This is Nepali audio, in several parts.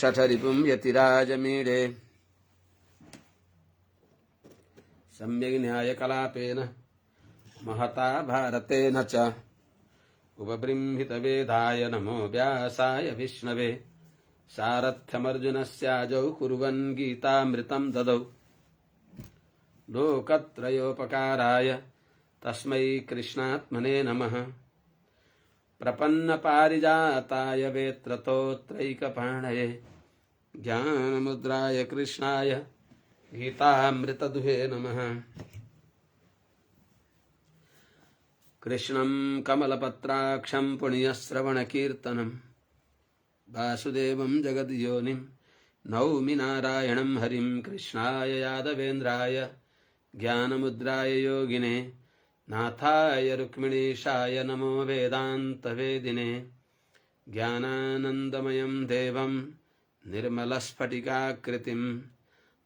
शठरिपुं यतिराजमीडे सम्यग् न्यायकलापेन महता भारतेन च उपबृंहितवेदाय नमो व्यासाय विष्णवे सारथ्यमर्जुनस्याजौ कुर्वन् गीतामृतं ददौ लोकत्रयोपकाराय तस्मै कृष्णात्मने नमः प्रपन्नपारिजाताय वेत्रतोत्रैकपाणये ज्ञानमुद्राय कृष्णाय गीतामृतदुहे नमः कृष्णं कमलपत्राक्षं पुण्यश्रवणकीर्तनं वासुदेवं जगद्योनिं नौमि नारायणं हरिं कृष्णाय यादवेन्द्राय ज्ञानमुद्राय योगिने नाथाय रुक्मिणीशाय नमो वेदान्तवेदिने ज्ञानानन्दमयं देवं निर्मलस्फटिकाकृतिम्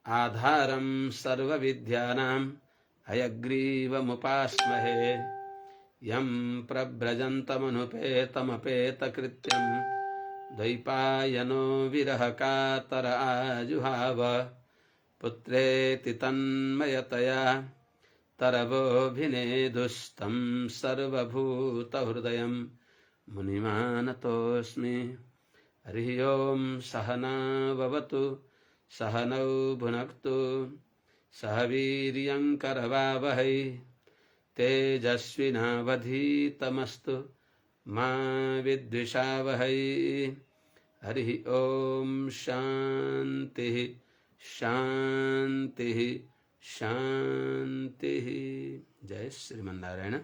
आधारं सर्वविद्यानां हयग्रीवमुपास्महे यं प्रव्रजन्तमनुपेतमपेतकृत्यं द्वैपायनो विरहकातर आजुहाव पुत्रेति तन्मयतया तरवोऽभिनेदुस्तं सर्वभूतहृदयं मुनिमानतोऽस्मि हरिः ओं सहना भवतु सहनौ भुनक्तु सह वीर्यं करवावहै तेजस्विनावधीतमस्तु मा विद्विषावहै हरिः ओं शान्तिः शान्तिः शान्तिः। जय श्रीमन्नारायण।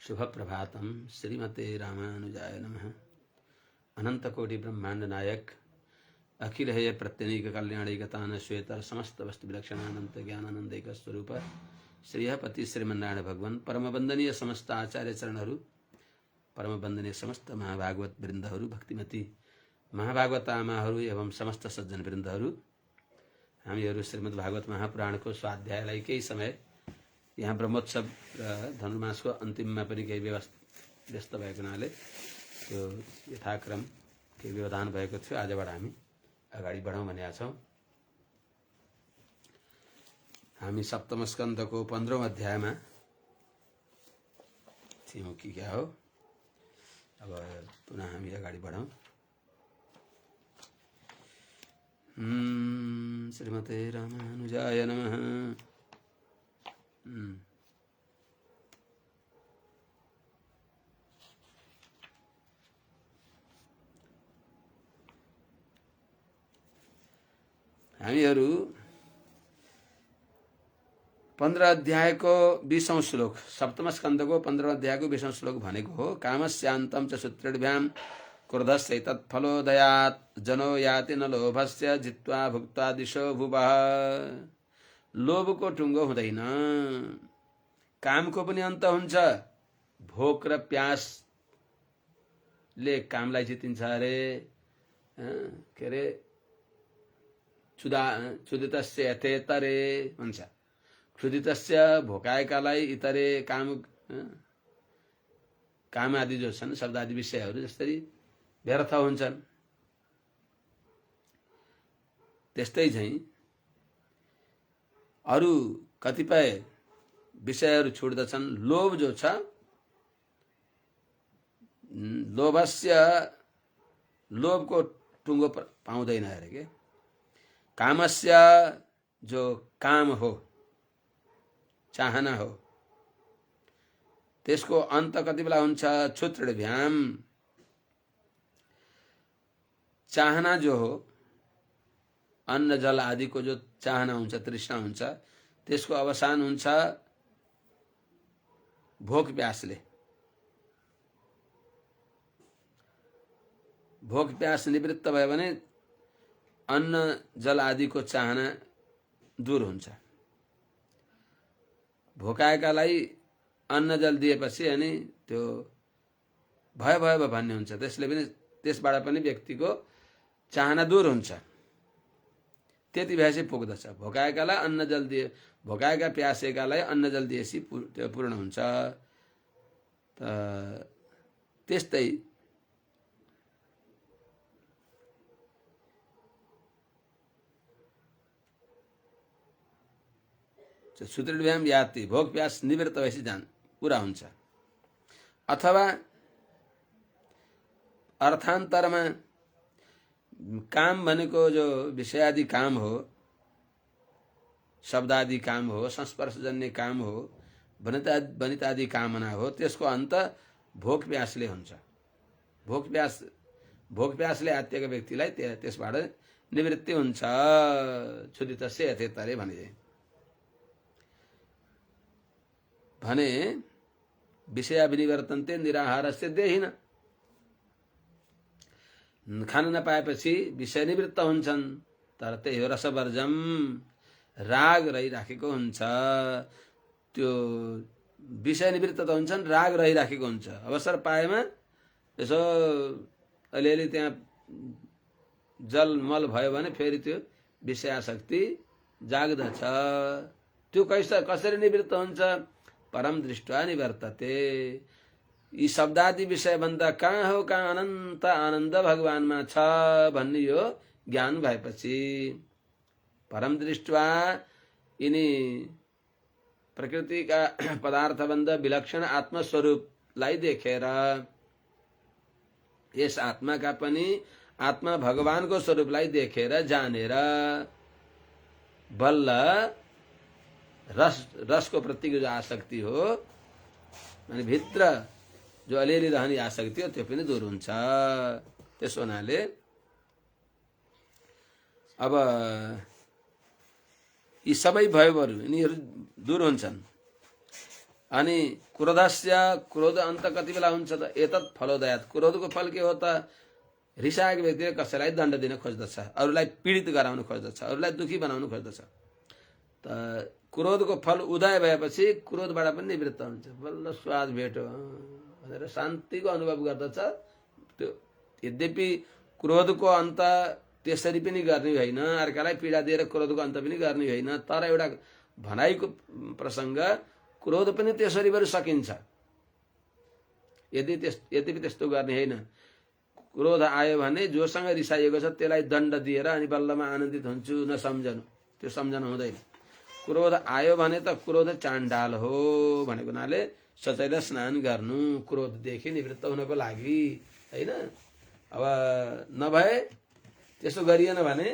शुभ प्रभातम। श्रीमते रामानुजाय नमः। अनंत कोटि ब्रह्मांड नायक अखिल हेय प्रत्यनीक कल्याणिकतान श्वेतर समस्त वस्तु विलक्षणानंत ज्ञानानंदैक स्वरूप श्रीहपति श्रीमन्नारायण भगवान परम वंदनीय समस्त आचार्य चरणहरू परम वंदनीय समस्त महाभागवत वृन्दहरू भक्तिमती महाभागवत आमाहरू एवं समस्त सज्जन वृन्दहरू हामीहरू श्रीमद् भागवत महापुराणको स्वाध्यायलाई केही समय यहाँ ब्रह्मोत्सव र धनुर्मासको अन्तिममा पनि केही व्यस्त भएको हुनाले त्यो यथाक्रम केही व्यवधान भएको थियो। आजबाट हामी अगाडि बढौँ भनेका छौँ। हामी सप्तम स्कन्धको 15औं अध्यायमा थियौँ कि क्या हो। अब पुनः हामी अगाडि बढौँ। श्रीमते रामानुजाय नमः। हामीहरू 15 अध्यायको 20औं श्लोक सप्तम स्कन्धको 15औं अध्यायको 20औं श्लोक भनेको हो कामस्यान्तं च सूत्रेभ्यां क्रोधस्यैतत्फलोदयात् जनो याति न लोभस्य जित्वा भुक्त्वा दिशो भुवः। लोभको टुङ्गो हुँदैन, कामको पनि अन्त हुन्छ। भोक र प्यासले कामलाई जितिन्छ अरे। के अरे क्षुदितस्य यथेतरे भन्छ। क्षुदितस्य भोकाएकालाई इतरे काम आदि जो छन् शब्द आदि विषयहरू जसरी व्यर्थ हुन्छन् त्यस्तै चाहिँ अरू कतिपय विषयहरू छुट्दछन्। लोभ जो छ लोभको टुङ्गो पाउँदैन अरे के। कामस्य जो काम हो चाहना हो त्यसको अन्त कति बेला हुन्छ। क्षुत्रेभ्याम चाहना जो हो अन्न जल आदिको जो चाहना हुन्छ तृष्णा हुन्छ त्यसको अवसान हुन्छ भोक प्यासले। भोक प्यास निवृत्त भयो भने अन्न जल आदिको चाहना दूर हुन्छ। भोकाएकालाई अन्न जल दिएपछि अनि त्यो भयो भन्ने हुन्छ। त्यसबाट पनि व्यक्तिको चाहना दूर हुन्छ। त्यति भएपछि पुग्दछ। भोकाएकालाई अन्न जल दिए भोकाएका प्यासेकालाई अन्न जल दिएपछि त्यो पूर्ण हुन्छ। त्यस्तै सुदृढव्याम याति, भोक प्यास निवृत्त भएपछि पुरा हुन्छ। अथवा अर्थान्तरमा काम भनेको जो विषयादि काम हो, शब्दादि काम हो, संस्पर्शजन्य काम हो, वनितादि कामना हो, त्यसको अन्त भोक प्यासले हुन्छ। भोक प्यासले आत्तिएको व्यक्तिलाई त्यसबाट निवृत्ति हुन्छ। क्षुदितस्य यथेतरे भने विषयाभिनिवर्तन्ते निराहारस्य देहिन। खान नपाएपछि विषय निवृत्त हुन्छन्, तर त्यही हो रसवर्जम, राग रहिराखेको हुन्छ। त्यो विषय निवृत्त त हुन्छन्, राग रहिराखेको हुन्छ। अवसर पाएमा यसो अलिअलि त्यहाँ जलमल भयो भने फेरि त्यो विषयासक्ति जाग्दछ। त्यो कसरी निवृत्त हुन्छ? परम दृष्ट्वा निवर्तते। यी शब्दादि विषय भन्दा कहाँ हो, कहाँ अनन्त आनन्द भगवानमा छ भन्ने यो ज्ञान भएपछि परम दृष्ट्वा यिनी प्रकृतिका पदार्थभन्दा विलक्षण आत्मस्वरूपलाई देखेर, यस आत्माका पनि आत्मा भगवानको स्वरूपलाई देखेर जानेर बल्ल रसको प्रतिको जो आसक्ति हो, अनि भित्र जो अलिअलि रहने आसक्ति हो, त्यो पनि दूर हुन्छ। त्यसो हुनाले अब यी सबै भयहरू यिनीहरू दूर हुन्छन्। अनि क्रोध अन्त कति बेला हुन्छ त? एतत् फलोदयात्। क्रोधको फल के हो त? रिसाएको व्यक्तिले कसैलाई दण्ड दिन खोज्दछ, अरूलाई पीडित गराउन खोज्दछ, अरूलाई दुखी बनाउन खोज्दछ। त क्रोधको फल उदय भएपछि क्रोधबाट पनि निवृत्त हुन्छ। बल्ल स्वाद भेट्यो भनेर शान्तिको अनुभव गर्दछ। त्यो यद्यपि क्रोधको अन्त त्यसरी पनि गर्ने होइन, अर्कालाई पीडा दिएर क्रोधको अन्त पनि गर्ने होइन, तर एउटा भनाइको प्रसङ्ग क्रोध पनि त्यसरी पनि सकिन्छ। यद्यपि त्यस्तो गर्ने होइन। क्रोध आयो भने जोसँग रिसाइएको छ त्यसलाई दण्ड दिएर अनि बल्लमा आनन्दित हुन्छु नसम्झनु, त्यो सम्झनु हुँदैन। क्रोध आयो भने त क्रोध चाण्डाल हो भनेको हुनाले सचैल स्नान गर्नु क्रोधदेखि निवृत्त हुनको लागि, होइन? अब नभए त्यसो गरिएन भने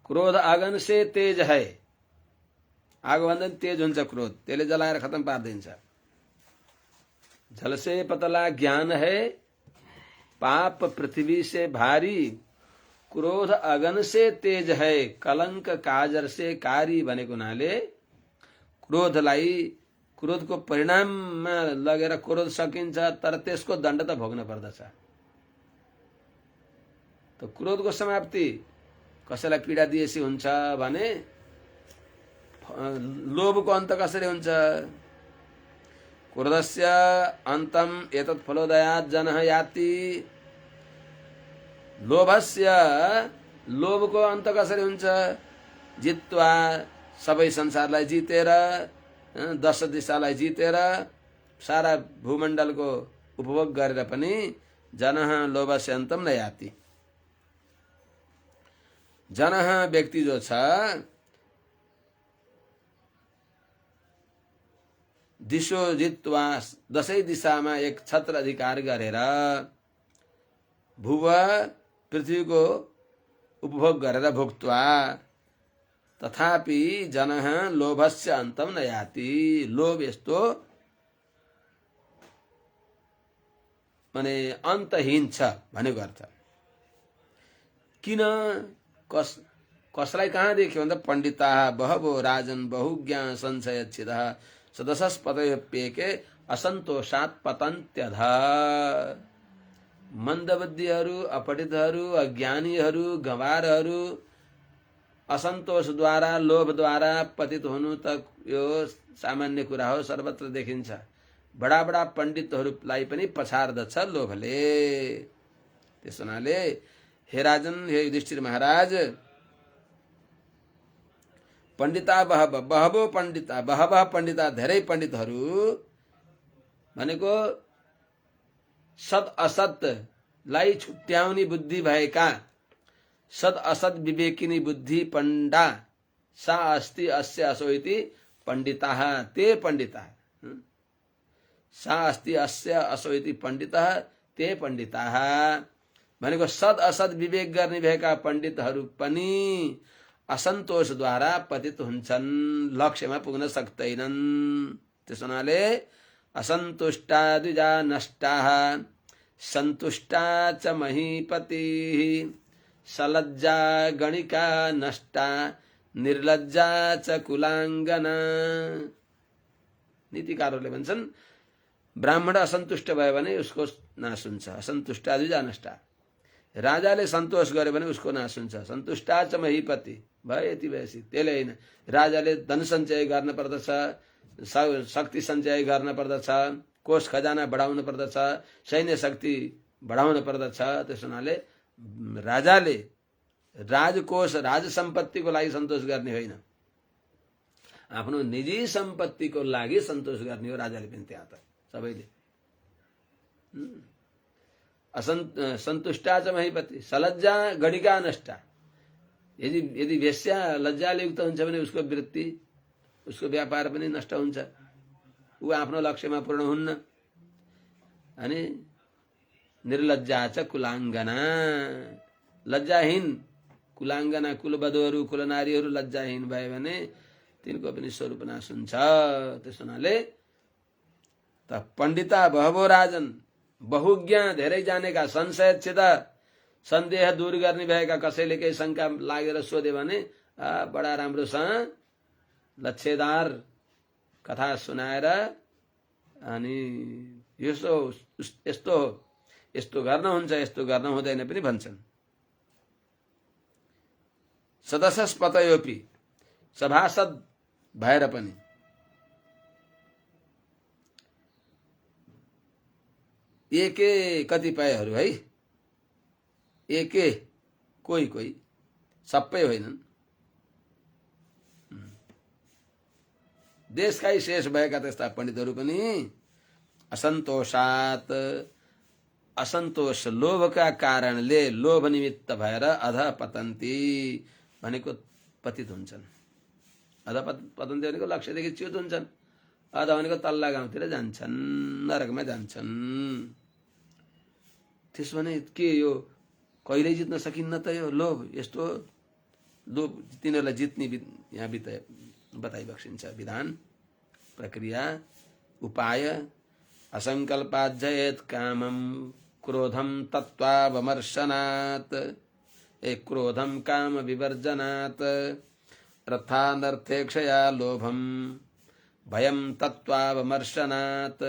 क्रोध आगन से तेज है। आगोभन्दा तेज हुन्छ क्रोध, त्यसले जलाएर खत्म पारिदिन्छ। जल से पतला ज्ञान है, पाप पृथ्वी से भारी, क्रोध अगन से तेज है, कलंक काजर से कारी भनेको हुनाले क्रोधको परिणाममा लगेर क्रोध सकिन्छ, तर त्यसको दण्ड त भोग्न पर्दछ। त क्रोधको समाप्ति कसैलाई पीडा दिएपछि हुन्छ भने लोभको अन्त कसरी हुन्छ? क्रोधस्य अन्तम एतत् फलोदयात् जनः याति। लोभको अन्त कसरी हुन्छ? जित्वा, सबै संसारलाई जितेर, 10 दिशालाई जितेर, सारा भूमण्डलको उपभोग गरेर पनि जनः लोभस्य अन्तम न याति। जनः व्यक्ति जो छ, दिशो जित्वा, 10 दिशामा एक छत्र अधिकार गरेर, भुव पृथ्वीको उपभोग गरेर भुक्त्वा, तथापि जनः लोभस्य अन्तम न याति। लोभ यस्तो माने अन्तहीन छ भनेको अर्थ। किन? कसलाई कहाँ देख्यो भन्दा पण्डिता बहवो राजन बहुज्ञा संशयच्छिदः सदसस्पतयोप्येके असन्तोषात् पतन्त्यधा। मन्दबुद्धिहरू, अपठितहरू, अज्ञानीहरू, गवारहरू असन्तोषद्वारा, लोभद्वारा पतित हुनु त यो सामान्य कुरा हो, सर्वत्र देखिन्छ। बडा बडा पण्डितहरूलाई पनि पछार्दछ लोभले। त्यस हुनाले हे राजन, हे युधिष्ठिर महाराज, पण्डिता बहवो पण्डिता, बहवः पण्डिता, धेरै पण्डितहरू भनेको सत असतलाई छुट्याउने बुद्धि भएका, सद असद विवेकिनी बुद्धि पंडा सा अस्ति अस्य असो इति पंडिताः ते पंडिताः। सा अस्ति अस्य असो इति पंडिताः ते पंडिताः भनेको सद असद विवेक गर्ने भएका पण्डितहरू पनि असन्तोषद्वारा पतित हुन्छन्, लक्ष्यमा पुग्न सक्दैनन्। त्यसो हुनाले असन्तुष्टा द्विजा नष्टाः सन्तुष्टा च महीपतिः सलज्जा गणिका नष्टा निर्लज्जा च कुलाङ्गना। नीतिकारहरूले भन्छन् ब्राह्मण असन्तुष्ट भयो भने उसको नाश हुन्छ, असन्तुष्टा द्विजा नष्टा। राजाले सन्तोष गर्यो भने उसको नाश हुन्छ, सन्तुष्टा च महीपति भयो यति भएपछि। त्यसले होइन, राजाले धन सञ्चय गर्न पर्दछ, शक्ति सञ्चय गर्न पर्दछ, कोष खजाना बढाउनु पर्दछ, सैन्य शक्ति बढाउनु पर्दछ। त्यस हुनाले राजाले राजकोष राज सम्पत्तिको लागि सन्तोष गर्ने होइन, आफ्नो निजी सम्पत्तिको लागि सन्तोष गर्ने हो राजाले पनि। त्यहाँ त सबैले सन्तुष्टा च महीपति सलज्जा गणिका नष्टा। यदि वेश्या लज्जाले युक्त हुन्छ भने उसको वृत्ति उसको व्यापार पनि नष्ट हुन्छ, ऊ आफ्नो लक्ष्यमा पूर्ण हुन्न। अनि निर्लज्जा च कुलाङ्गना, लज्जाहीन कुलाङ्गना कुलवधुहरू कुलनारीहरू लज्जाहीन भयो भने तिनको पनि स्वरूप नाश हुन्छ। त्यस हुनाले त पण्डिता बहवो राजन, बहुज्ञ धेरै जानेका, संशयच्छिद सन्देह दूर गर्ने भएका, कसैले केही शङ्का लागेर सोध्यो भने बडा राम्रोसँग लच्छेदार कथा सुनाएर अनि यस्तो यस्तो हो, यस्तो गर्न हुन्छ, यस्तो गर्न हुँदैन पनि भन्छन्। सदस्यस्पतयोपि सभासद भएर पनि एके कतिपयहरू है, एके कोही कोही, सबै होइनन्। देशकै शेष भएका त्यस्ता पण्डितहरू पनि असन्तोषात, असन्तोष लोभका कारणले लोभ निमित्त भएर अध पतन्ती भनेको पतित हुन्छन्। अध पतन्ती भनेको लक्ष्यदेखि च्युत हुन्छन्। अध भनेको तल्ला गाउँतिर जान्छन्, नरकमा जान्छन्। त्यसो भने के यो कहिल्यै जित्न सकिन्न त? यो लोभ यस्तो लोभ तिनीहरूलाई जित्ने यहाँ बताइ बक्सिन्छ विधान प्रक्रिया उपाय। असङ्कल्पाज्जयेत् कामं क्रोधं तत्त्वावमर्शनात्, क्रोधं काम विवर्जनात्, अर्थानर्थेक्षया लोभं भयं तत्त्वावमर्शनात्।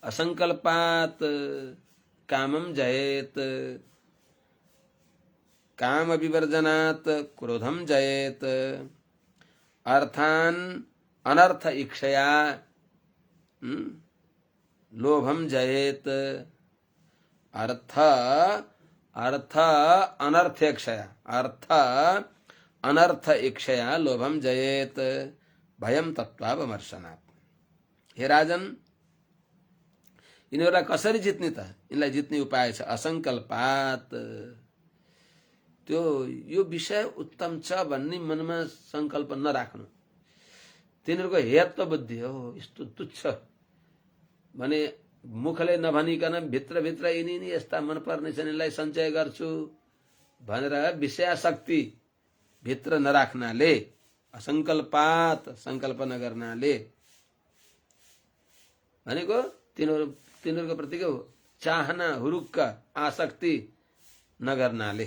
असंकल्पात कामं जयेत, काम विवर्जनात् क्रोधं जयेत, अर्थान अनर्थ इक्षया लोभं जयेत, अर्थ अनर्थेक्षया, अर्थ अनर्थ इक्षया लोभं जयेत, भयं तत्त्वावमर्शनात्। हे राजन, यिनीहरूलाई कसरी जित्ने त? यिनलाई जित्ने उपाय छ असंकल्पात। त्यो यो विषय उत्तम छ भन्ने मनमा संकल्प नराख्नु। तिनीहरूको हेत बुद्धि हो यस्तो तुच्छ भने मुखले नभनिकन भित्रभित्र यिनी यस्ता मन पर्ने छन्, यिनलाई सञ्चय गर्छु भनेर विषयाशक्ति भित्र नराख्नाले, असंकल्पात संकल्प नगर्नाले भनेको तिनीहरूको प्रतिको चाहना हुरुक्क आसक्ति नगर्नाले।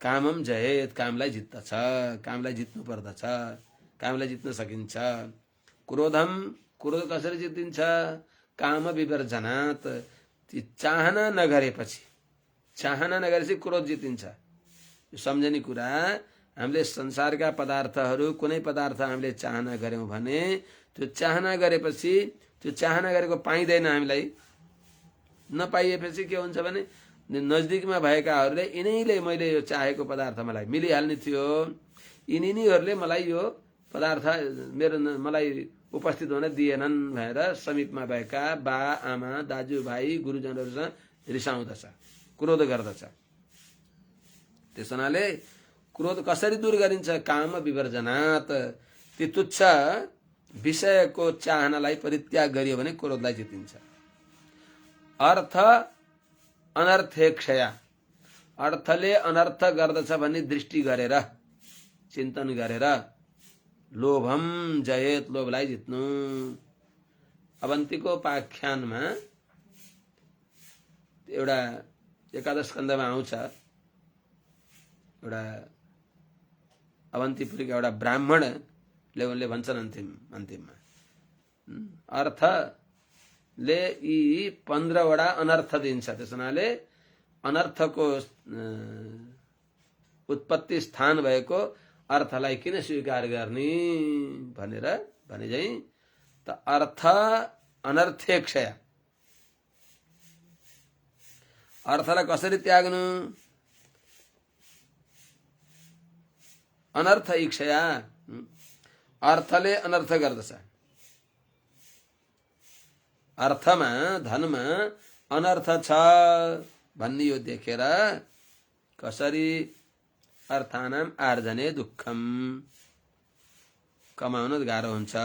कामम जयेत, कामलाई जित्दछ, कामलाई जित्नु पर्दछ, कामलाई जित्न सकिन्छ। क्रोधम, क्रोध कसरी जितिन्छ? काम विवर्जनात्, चाहना नगरेपछि, चाहना नगरेपछि क्रोध जितिन्छ। यो सम्झने कुरा, हामीले संसारका पदार्थहरू कुनै पदार्थ हामीले चाहना गर्यौं भने त्यो चाहना गरेपछि त्यो चाहना गरेको पाइँदैन। हामीलाई नपाइएपछि के हुन्छ भने नजदिकमा भएकाहरूले यिनीले मैले यो चाहेको पदार्थ मलाई मिलिहाल्ने थियो, यिनीहरूले मलाई यो पदार्थ मेरो मलाई उपस्थित हुन दिएनन् भनेर समीपमा भएका बा आमा दाजुभाइ गुरुजनहरूसँग रिसाउँदछ, क्रोध गर्दछ। त्यस हुनाले क्रोध कसरी दूर गरिन्छ? काम विवर्जनात्। ती तुच्छ विषयको चाहनालाई परित्याग गरियो भने क्रोधलाई जितिन्छ। अर्थ अनर्थेक्षया, अर्थले अनर्थ गर्दछ भन्ने दृष्टि गरेर चिन्तन गरेर लोभम जयेत, लोभलाई जित्नु। अवन्तीको उपाख्यानमा एउटा एकादश स्कन्धमा आउँछ, एउटा अवन्तीपुरीका एउटा ब्राह्मणले उनले भन्छन् अन्तिममा अर्थले यी 15 वटा अनर्थ दिन्छ। त्यस हुनाले अनर्थको उत्पत्ति स्थान भएको अर्थलाई किन स्वीकार गर्ने भनेर भने चाहिँ त अर्थ अनर्थेक्षय, अर्थलाई कसरी त्याग्नु? अनर्थ इच्छया, अर्थले अनर्थ गर्दछ। अर्थमा धनमा अनर्थ छ भन्ने यो देखेर कसरी अर्थानाम आर्जने दुःखम, कमाउन गाह्रो हुन्छ।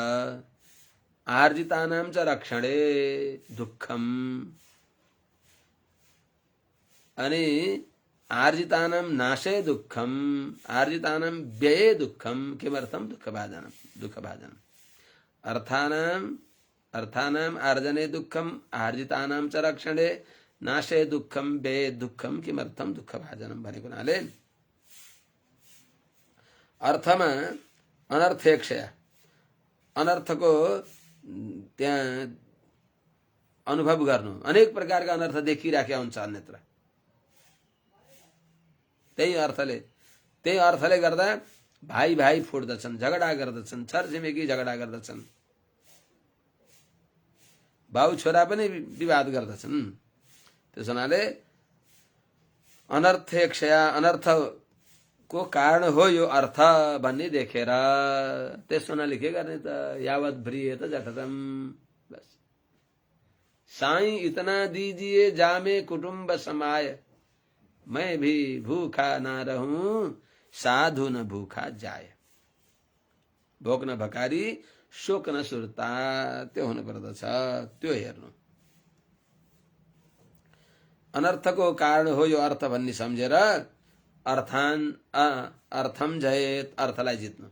आर्जितानाम च रक्षणे दुःखम, अनि आर्जितानाम नाशे दुःखम, आर्जितानाम व्यये दुःखम। किमर्थम? दुःखभाजनम। अर्थानाम आर्जने दुःखम, आर्जितानाम च रक्षणे नाशे दुःखम व्यये दुःखम। किमर्थम? दुःखभाजनम भनेको हुनाले अर्थमा अनर्थेक्षय, अनर्थको त्यहाँ अनुभव गर्नु। अनेक प्रकारका अनर्थ देखिराखेका हुन्छ अन्यत्र। त्यही अर्थले गर्दा भाइ भाइ फुट्दछन्, झगडा गर्दछन्, छरछिमेकी झगडा गर्दछन्, बाउ छोरा पनि विवाद गर्दछन्। त्यस हुनाले अनर्थेक्षया, अनर्थको कारण हो यो अर्थ भन्ने देखेर त्यस हुनाले के गर्ने त? यावत भ्रियेत जठरम, बस साईं इतना दीजिए जामे कुटुंब समाय, मैं भी भूखा ना रहूं साधु न भूखा जाय। भोक न भकारी शोक न सुर्ता, त्यो हुनु पर्दछ। त्यो हेर्नु। अनर्थको कारण हो यो अर्थ भन्ने सम्झेर अर्थम जयेत, अर्थलाई जित्नु।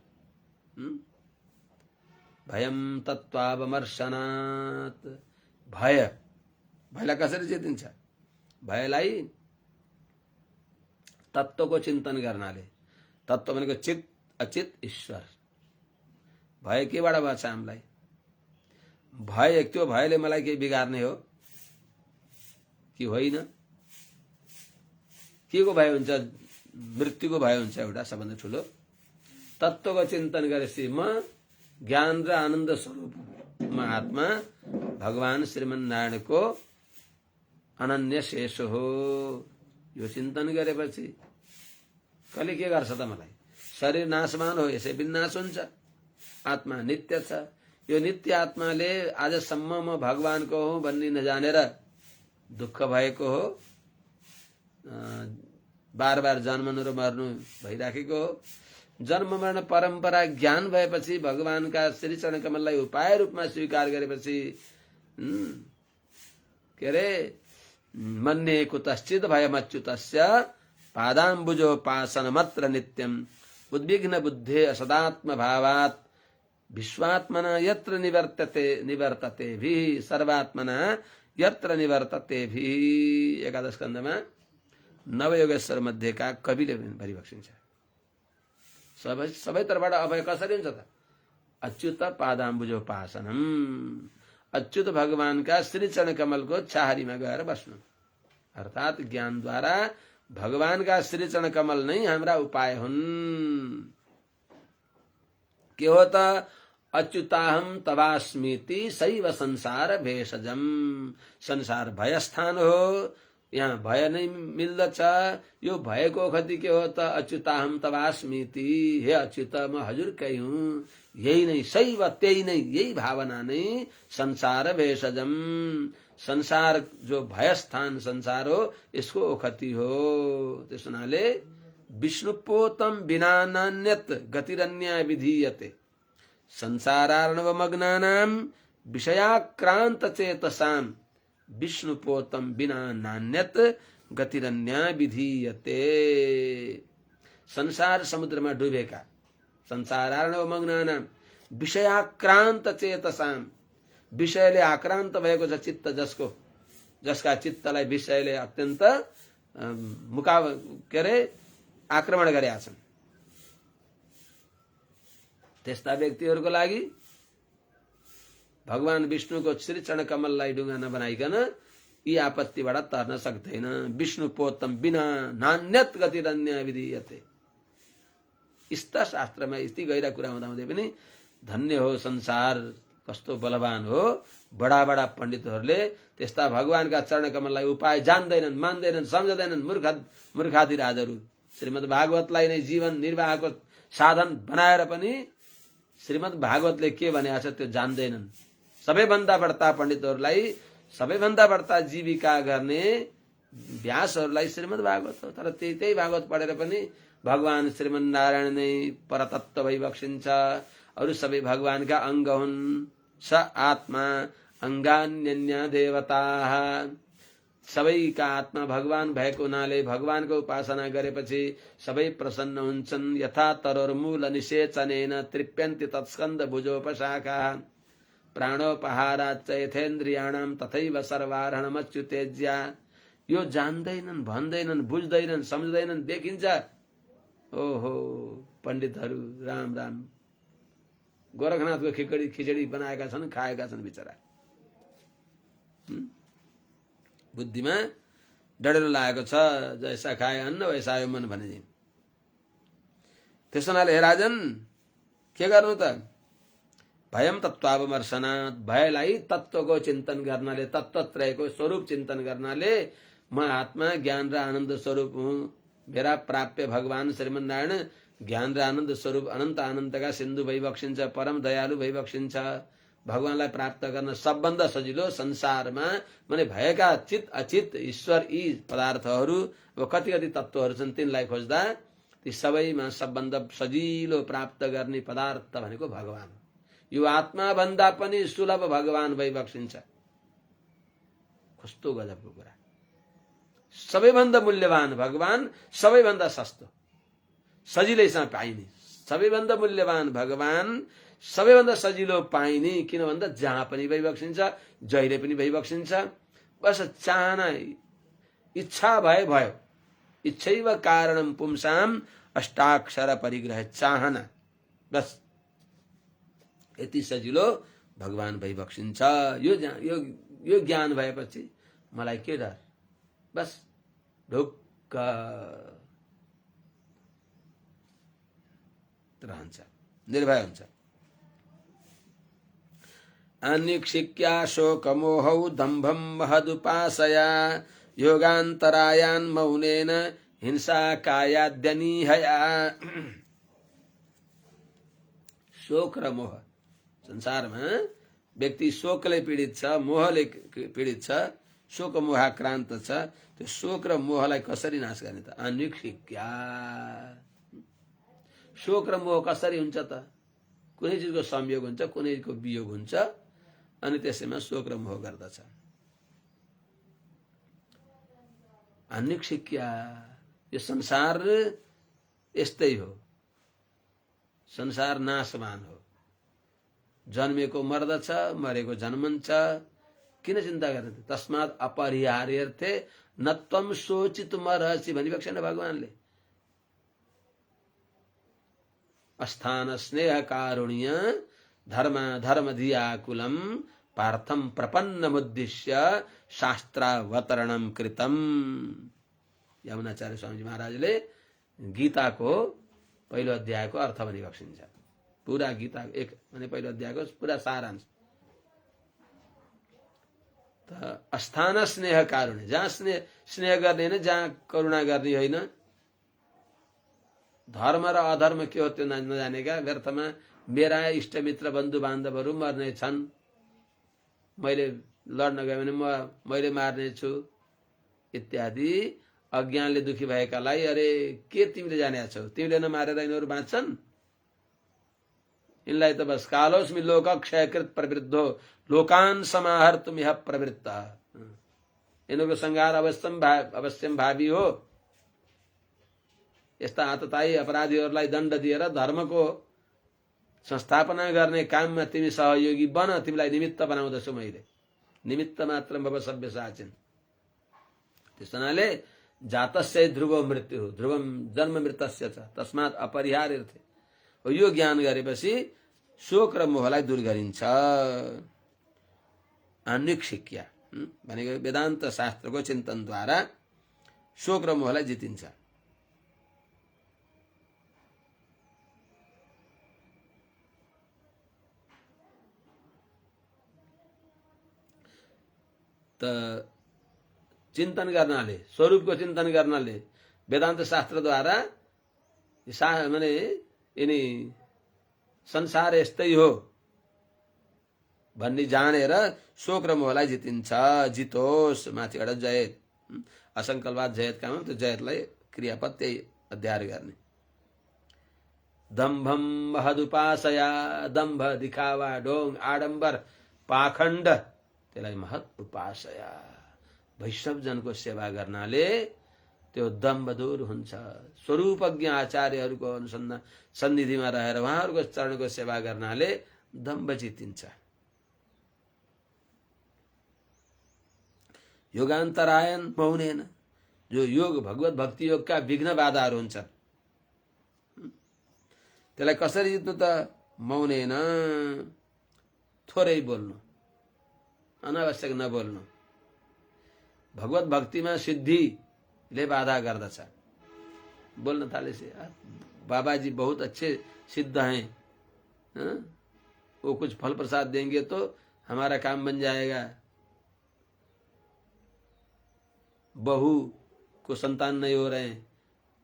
भयम तत्त्वावमर्शनात्, भयलाई कसरी जितिन्छ? भयलाई तत्त्वको चिन्तन गर्नाले। तत्त्व भनेको चित, अचित, ईश्वर। भय केबाट बच्छ हामीलाई? भय, त्यो भयले मलाई केही बिगार्ने हो कि होइन? के को भय हुन्छ? मृत्युको भय हुन्छ एउटा सबभन्दा ठुलो। तत्त्वको चिन्तन गरेपछि म ज्ञान र आनन्द स्वरूपमा आत्मा भगवान श्रीमन्नारायणको अनन्य शेष हो। यो चिन्तन गरेपछि कहिले के गर्छ त? मलाई शरीर नाशमान हो, यसै विनाश हुन्छ। आत्मा नित्य छ। यो नित्य आत्माले आजसम्म म भगवानको हो भन्ने नजानेर दुःख भएको हो, बार बार जन्मनु र मर्नु भइराखेको हो। जन्म मरण परम्परा ज्ञान भएपछि भगवानका श्री चरण कमललाई उपाय रूपमा स्वीकार गरेपछि के अरे मन्ये कुतश्चित् भयमच्युतस्य पादाम्बुजोपासन मत्र नित्यम उद्विग्न बुद्धे असदात्म भावात् विश्वात्मना यत्र निवर्तते भी सर्वात्मना यत्र निवर्तते भी। एकादश स्कन्धमा नवयोगेश्वर मध्येका कविले परिभाषिन्छ। सबै तर्फबाट अभय कसरी हुन्छ त? अच्युत पादाम्बुजोपासनम, अच्युत भगवानका श्री चरण कमलको छाहारीमा गएर बस्नु। अर्थात ज्ञानद्वारा भगवानका श्री चरण कमल नै हाम्रा उपाय हुन्। के हो त? अच्युताहम तवास्मीति सैव संसार भेषजम, संसार भयस्थान हो, यहाँ भय नै मिल्दछ। यो भएको खति के हो त अच्युताहम तवास्मीति, हे अच्युत म हजुरकै हुँ, यही नै सही व त्यही नै, यही भावना नै संसार भेषजम, संसार जो भयस्थान संसार हो यसको ओखति हो। त्यस हुनाले विष्णुपोतम बिना नान्यत गतिरन्य विधीयते, संसारार्णवमग्नानां विषयाक्रांत चेतसाम, विष्णुपोतम बिना नान्यत गतिरन्या विधीयते। संसार समुद्रमा डुबेका, संसारार्णवमग्नानां विषयाक्रांत चेतसाम, विषयले आक्रान्त भएको छ चित्त जसको, जसका चित्तलाई विषयले अत्यन्त के अरे आक्रमण गरेका छन्, त्यस्ता व्यक्तिहरूको लागि भगवान विष्णुको श्री चरण कमललाई ढुङ्गा नबनाइकन यी आपत्तिबाट तर्न सक्दैन। विष्णुपोतम बिना नान्यत गतिरन्य विधीयते। यस्ता शास्त्रमा यति गहिरा कुरा हुँदाहुँदै पनि धन्य हो संसार, कस्तो बलवान हो। बडा बडा पण्डितहरूले त्यस्ता भगवानका चरण कमललाई उपाय जान्दैनन्, मान्दैनन्, सम्झदैनन्। मूर्खाधिराजहरू श्रीमद् भागवतलाई नै जीवन निर्वाहको साधन बनाएर पनि श्रीमद् भागवतले के भनेको छ त्यो जान्दैनन्। सबैभन्दा बढ्ता पण्डितहरूलाई, सबैभन्दा बढ्ता जीविका गर्ने व्यासहरूलाई श्रीमद् भागवत हो। तर त्यही भागवत पढेर पनि भगवान श्रीमन्नारायण नै परतत्व भई बक्सिन्छ। अरू सबै भगवानका अङ्ग हुन्। स आत्मा अङ्गान्यन्य देवता, सबैका आत्मा भगवान भएको हुनाले भगवानको उपासना गरेपछि सबै प्रसन्न हुन्छन्। यथा तरोर्मूल निषेचनेन तृप्यन्ति तत्स्कन्द भुजोपशाखा, प्राणोपहाराच्च यथेन्द्रियाणां तथैव सर्वार्हणमच्युतेज्या। यो जान्दैनन्, भन्दैनन्, बुझ्दैनन्, सम्झ्दैनन्, देखिन्छ। ओहो पण्डितहरू राम राम, गोरखनाथको खिचडी बनाएका छन्, खाएका छन् बिचरा। बुद्धिमा डडेलो लागेको छ, जैसा खाए अन्न वैसा आयो मन भने। त्यसो हुनाले हे राजन के गर्नु त? भयम तत्त्वावमर्शनात्, भयलाई तत्त्वको चिन्तन गर्नाले, तत्त्वत्रयको स्वरूप चिन्तन गर्नाले म आत्मा ज्ञान र आनन्द स्वरूप हुँ। मेरा प्राप्य भगवान श्रीमन्नारायण ज्ञान र आनन्द स्वरूप अनन्त आनन्दका सिन्धु भई बक्सिन्छ, परम दयालु भई बक्सिन्छ। भगवानलाई प्राप्त गर्न सबभन्दा सजिलो संसारमा माने भएका चित अचित ईश्वर यी पदार्थहरू, अब कति कति तत्त्वहरू छन्, तिनलाई खोज्दा ती सबैमा सबभन्दा सजिलो प्राप्त गर्ने पदार्थ भनेको भगवान। यो आत्मा भन्दा पनि सुलभ भगवान भई बक्सिन्छ। कस्तो गजबको कुरा! सबैभन्दा मूल्यवान भगवान, सबैभन्दा सस्तो, सजिलैसँग पाइने। सबैभन्दा मूल्यवान भगवान, सबैभन्दा सजिलो पाइने। किन भन्दा जहाँ पनि भइबक्सिन्छ, जहिले पनि भइबक्सिन्छ। बस चाहना, इच्छा भयो। इच्छैव कारणम पुंसाम अष्टाक्षर परिग्रह, चाहना, बस यति सजिलो भगवान भइबक्सिन्छ। यो ज्ञान भएपछि मलाई के डर? बस ढुक्क रहन्छ, निर्भय हुन्छ। अनिक्षिक्या शोकमोहौ दम्भं महदुपासया, योगान्तरायान् मौनेन हिंसा कायाद्यनीहया। शोक र मोह, संसारमा व्यक्ति शोकले पीडित छ, मोहले पीडित छ, शोक मोहाक्रान्त छ। त्यो शोक र मोहलाई कसरी नाश गर्ने त? अनिक्षिक्या। शोक र मोह कसरी हुन्छ त? कुनै चिजको संयोग हुन्छ, कुनैको वियोग हुन्छ, अनि त्यसैमा शोक र मोह गर्दछ। अनिक्षिक्या, यो संसार यस्तै हो। संसार नाशवान हो। जन्मेको मर्दछ, मरेको जन्मन्छ। किन चिन्ता गर्ने? तस्मात् अपरिहार्यर्थे न त्वं शोचितुमर्हसि भनिएको छैन भगवानले? अस्थान स्नेह कारुण्य धर्म धियाकुलम पार्थम प्रपन्नमुद्दिश्य शास्त्रावतरणम कृतम। यमुनाचार्य स्वामीजी महाराजले गीताको पहिलो अध्यायको अर्थ भनी बक्सिन्छ। पूरा गीता एक माने पहिलो अध्यायको पूरा सारांश। त स्थान स्नेह कारुण्य, जहाँ स्नेह गर्ने होइन, जहाँ करुणा गर्ने होइन, धर्म र अधर्म के हो त्यो नजानेका व्यर्थमा मेरा इष्टमित्र बन्धु बान्धवहरू मर्ने छन्, मैले लड्न गयो भने मैले मार्नेछु इत्यादि अज्ञानले दुखी भएकालाई अरे के तिमीले जानेका छौ, तिमीले नमारेर यिनीहरू बाँच्छन्, इनलाई त बस कालोस्मि लोक क्षयकृत प्रवृद्धो लोकान समाहर तुम यह प्रवृत्त, यिनीहरूको संहार अवश्यम भावी हो। यस्ता आततायी अपराधीहरूलाई दण्ड दिएर धर्मको संस्थापना गर्ने काममा तिमी सहयोगी बन, तिमीलाई निमित्त बनाउँदछु मैले, निमित्त मात्र भव सभ्य साचिन। त्यस हुनाले जातस्य ध्रुवो मृत्यु, ध्रुवम जन्म मृतस्य छ, तस्मात् अपरिहार्य थे। यो ज्ञान गरेपछि शोक र मोहलाई दूर गरिन्छ। अन्विक्षिक्या भनेको वेदान्त शास्त्रको चिन्तनद्वारा शोक र मोहलाई जितिन्छ। त चिन्तन गर्नाले, स्वरूपको चिन्तन गर्नाले वेदान्त शास्त्रद्वारा माने यिनी संसार यस्तै हो भन्ने जानेर शोक र मोहलाई जितिन्छ। जितोस् माथिबाट जयत, असङ्कल्पवाद जयत काम, त्यो जयतलाई क्रियापद त्यही अध्याय गर्ने। दम्भम महदुपासया, दम्भ दिखावा, ढोङ आडम्बर पाखण्ड, त्यसलाई महत उपासया, वैष्णव जनको सेवा गर्नाले त्यो दम्भ दूर हुन्छ। स्वरूपज्ञ आचार्यहरूको अनुसन्धान सन्निधिमा रहेर उहाँहरूको चरणको सेवा गर्नाले दम्भ जितिन्छ। योगान्तरायण मौनेन, जो योग भगवत भक्ति योगका विघ्न बाधाहरू हुन्छ त्यसलाई कसरी जित्नु त? मौनेन, थोरै बोल्नु, अनावश्यक नबोल्नु। भगवत भक्तिमा सिद्धिले बाधा गर्दछ। बोल्न थालेपछि बाबा जी बहुत अच्छे सिद्ध हैं, वो कुछ फल प्रसाद देंगे तो हमारा काम बन जाएगा, बहू को संतान नहीं हो रहे हैं,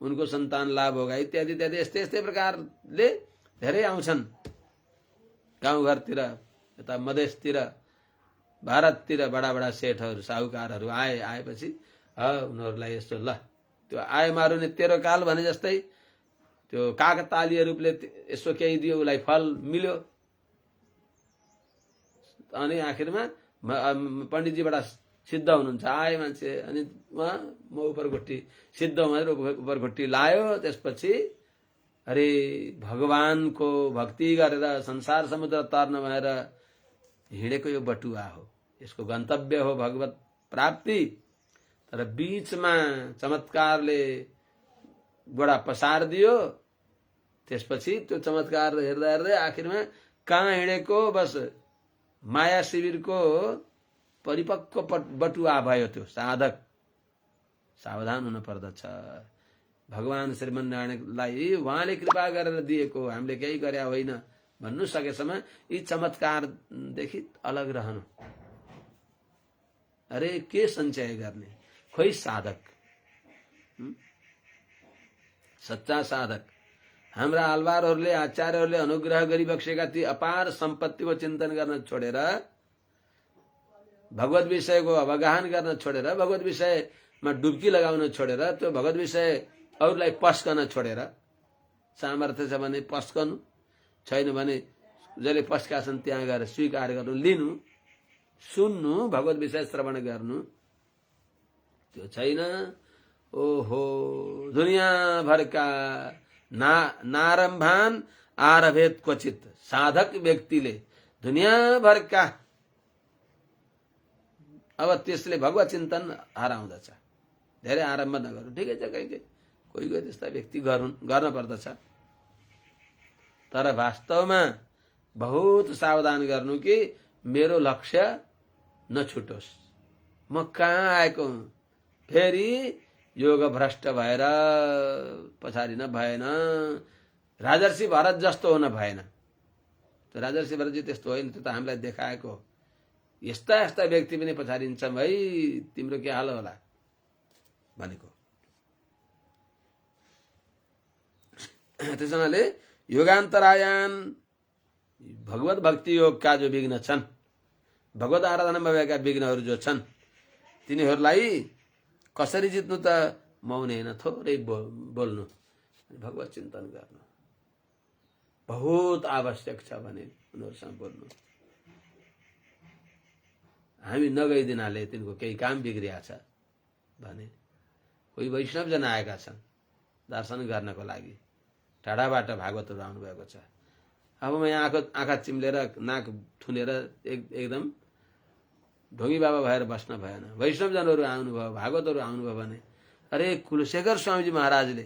उनको संतान लाभ होगा इत्यादि इत्यादि यस्तै यस्तै प्रकारले धेरै आउँछन्। गाउँघरतिर, यता मधेसतिर, भारततिर बडा बडा सेठहरू साहुकारहरू आएपछि उनीहरूलाई यस्तो ल त्यो आय मारुने तेरो काल भने जस्तै त्यो काकतालीय रूपले यसो केही दियो, उसलाई फल मिल्यो। अनि आखिरमा पण्डितजी बडा सिद्ध हुनुहुन्छ, आए मान्छे, अनि उहाँ म उपरघुट्टी सिद्ध भनेर उपरघुट्टी लायो। त्यसपछि अरे भगवानको भक्ति गरेर संसार समुद्र तर्न भएर हिँडेको यो बटुवा हो, यसको गन्तव्य हो भगवत प्राप्ति। तर बीचमा चमत्कारले गोडा पसार दियो। त्यसपछि त्यो चमत्कार हेर्दा हेर्दै आखिरमा कहाँ हिँडेको बस माया शिविरको परिपक्व बटुवा भयो त्यो साधक। सावधान हुन पर्दछ। भगवान श्रीमन्नारायणलाई उहाँले कृपा गरेर दिएको, हामीले केही गर्या होइन भन्नु सकेसम्म यी चमत्कारदेखि अलग रहनु। अरे के सञ्चय गर्ने? खोइ साधक, सच्चा साधक, हाम्रा आलवारहरूले आचार्यहरूले अनुग्रह गरिबक्सेका ती अपार सम्पत्तिको चिन्तन गर्न छोडेर, भगवत विषयको अवगाहन गर्न छोडेर, भगवत विषयमा डुब्की लगाउन छोडेर, त्यो भगवत विषय अरूलाई पस्कन छोडेर, सामर्थ्य छ भने पस्कनु, छैन भने जसले पस्का छन् त्यहाँ गएर स्वीकार गर्नु, लिनु, सुन्नु, भगवत विषय श्रवण गर्नु। त्यो छैन। ओहो, दुनियाँभरका नारम्भान आरभेत क्वचित, साधक व्यक्तिले दुनियाँभरका अब त्यसले भगवत चिन्तन हराउँदछ। धेरै आरम्भ नगर्नु, ठिकै छ, कोही कोही त्यस्ता व्यक्ति गर्न पर्दछ। तर वास्तवमा बहुत सावधान गर्नु कि मेरो लक्ष्य नछुटोस्। म कहाँ आएको हुँ? फेरि योग भ्रष्ट भएर पछाडि भएन। राजर्षि भरत जस्तो हुन भएन। त्यो राजर्षि भरतजी त्यस्तो होइन, त्यो त हामीलाई देखाएको। यस्ता यस्ता व्यक्ति पनि पछाडिन्छ भाइ तिम्रो के हाल होला भनेको। त्यसो हुनाले योगान्तरायण भगवत भक्ति योगका जो विघ्न छन्, भगवत आराधनामा भएका विघ्नहरू जो छन्, तिनीहरूलाई कसरी जित्नु त? मौन होइन, थोरै बोल्नु, भगवत चिन्तन गर्नु बहुत आवश्यक छ भने उनीहरूसँग बोल्नु। हामी नगइदिनाले तिनको केही काम बिग्रिया छ भने कोही वैष्णवजन आएका छन् दर्शन गर्नको लागि, टाढाबाट भागवतहरू आउनुभएको छ। अब म यहाँ आँखा चिम्लेर नाक थुनेर एकदम ढोगी बाबा भएर बस्न भएन। वैष्णवजनहरू आउनुभयो, भागवतहरू आउनुभयो भने अरे कुलशेखर स्वामीजी महाराजले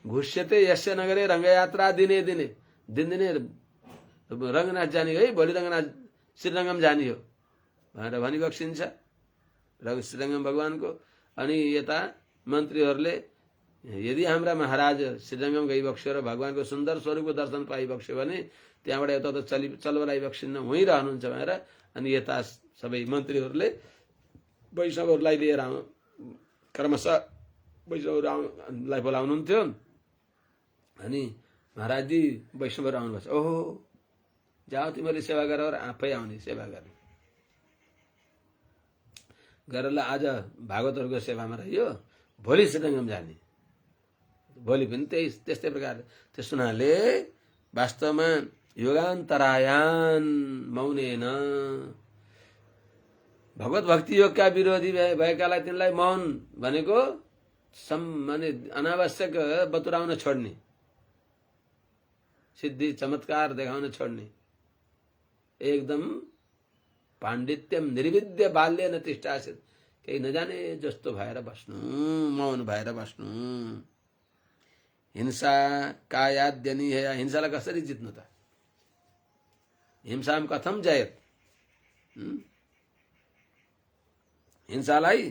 घुस्यते यस्य नगरे रङ्गयात्रा दिने दिने दिनदिनै रङ्गनाथ जाने है, भोलि रङ्गनाथ श्रीरङ्गम जाने हो भनेर भनिबक्सिन्छ श्रीरङ्गम भगवानको। अनि यता मन्त्रीहरूले यदि हाम्रा महाराज श्रीरङ्गम गइबक्स्यो र भगवानको सुन्दर स्वरूपको दर्शन पाइबक्स्यो भने त्यहाँबाट यता त चलबलाइबक्सिन्न, वहीँ रहनुहुन्छ भनेर अनि यता सबै मन्त्रीहरूले वैष्णवहरूलाई लिएर क्रमशः वैष्णवहरूलाई बोलाउनुहुन्थ्यो। अनि महाराजजी वैष्णवहरू आउनुभएको छ, ओहो जाऊ तिमीहरूले सेवा गर र आफै आउने सेवा गर्ने गरेर आज भागवतहरूको सेवामा रह्यो, भोलि श्रीरङ्गम जाने, भोलि पनि त्यस्तै प्रकार। त्यस हुनाले वास्तवमा योगान्तरायण मौनेन भगवत भक्ति योगका विरोधी भएकालाई तिनलाई मौन भनेको माने अनावश्यक बतुराउन छोड्ने, सिद्धि चमत्कार देखाउन छोड्ने, एकदम पाण्डित्यम निर्विद्य बाल्य न तिष्ठासित, केही नजाने जस्तो भएर बस्नु, मौन भएर बस्नु। हिंसा कायाद्यनि है, हिंसालाई कसरी जित्नु त? हिंसाम कथम जयत, हिंसालाई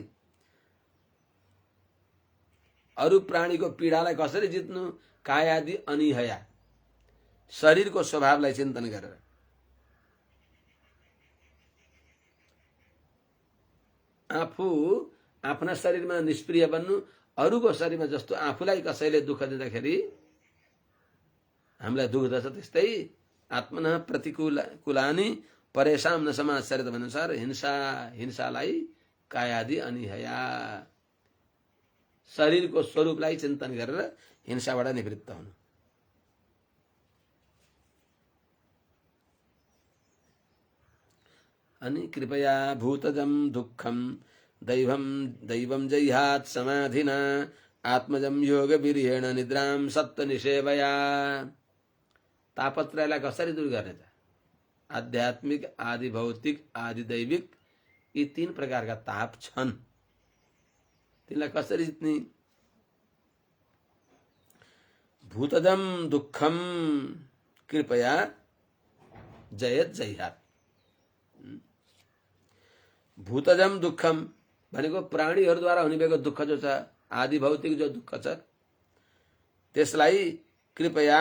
अरू प्राणीको पीडालाई कसरी जित्नु? कायादि अनिहया, शरीरको स्वभावलाई चिन्तन गरेर। आफू आफ्ना शरीरमा निष्प्रिय बन्नु, अरूको शरीरमा जस्तो आफूलाई कसैले दुःख दिँदाखेरि हामीलाई दुःख दिन्छ त्यस्तै आत्मना प्रतिकूलानि परेशान न समाचारित अनुसार हिंसालाई कायादि अनिहया, शरीरको स्वरूपलाई चिन्तन गरेर हिंसाबाट निवृत्त हुनु। अनि कृपया भूतजम दुःखम दैवम जह्यात् समाधिना आत्मजम योग वीर्येण निद्राम सत्य निषेवया। तापत्रयलाई कसरी दूर गर्ने त? आध्यात्मिक, आदि भौतिक, आदि दैविक, यी तीन प्रकारका ताप छन्, तिनलाई कसरी जित्ने? भूतजम दुःखम कृपया जयत जह्यात्। भूतजम दुःखम भनेको प्राणीहरूद्वारा हुने भएको दुःख जो छ, आदि भौतिक जो दुःख छ, त्यसलाई कृपया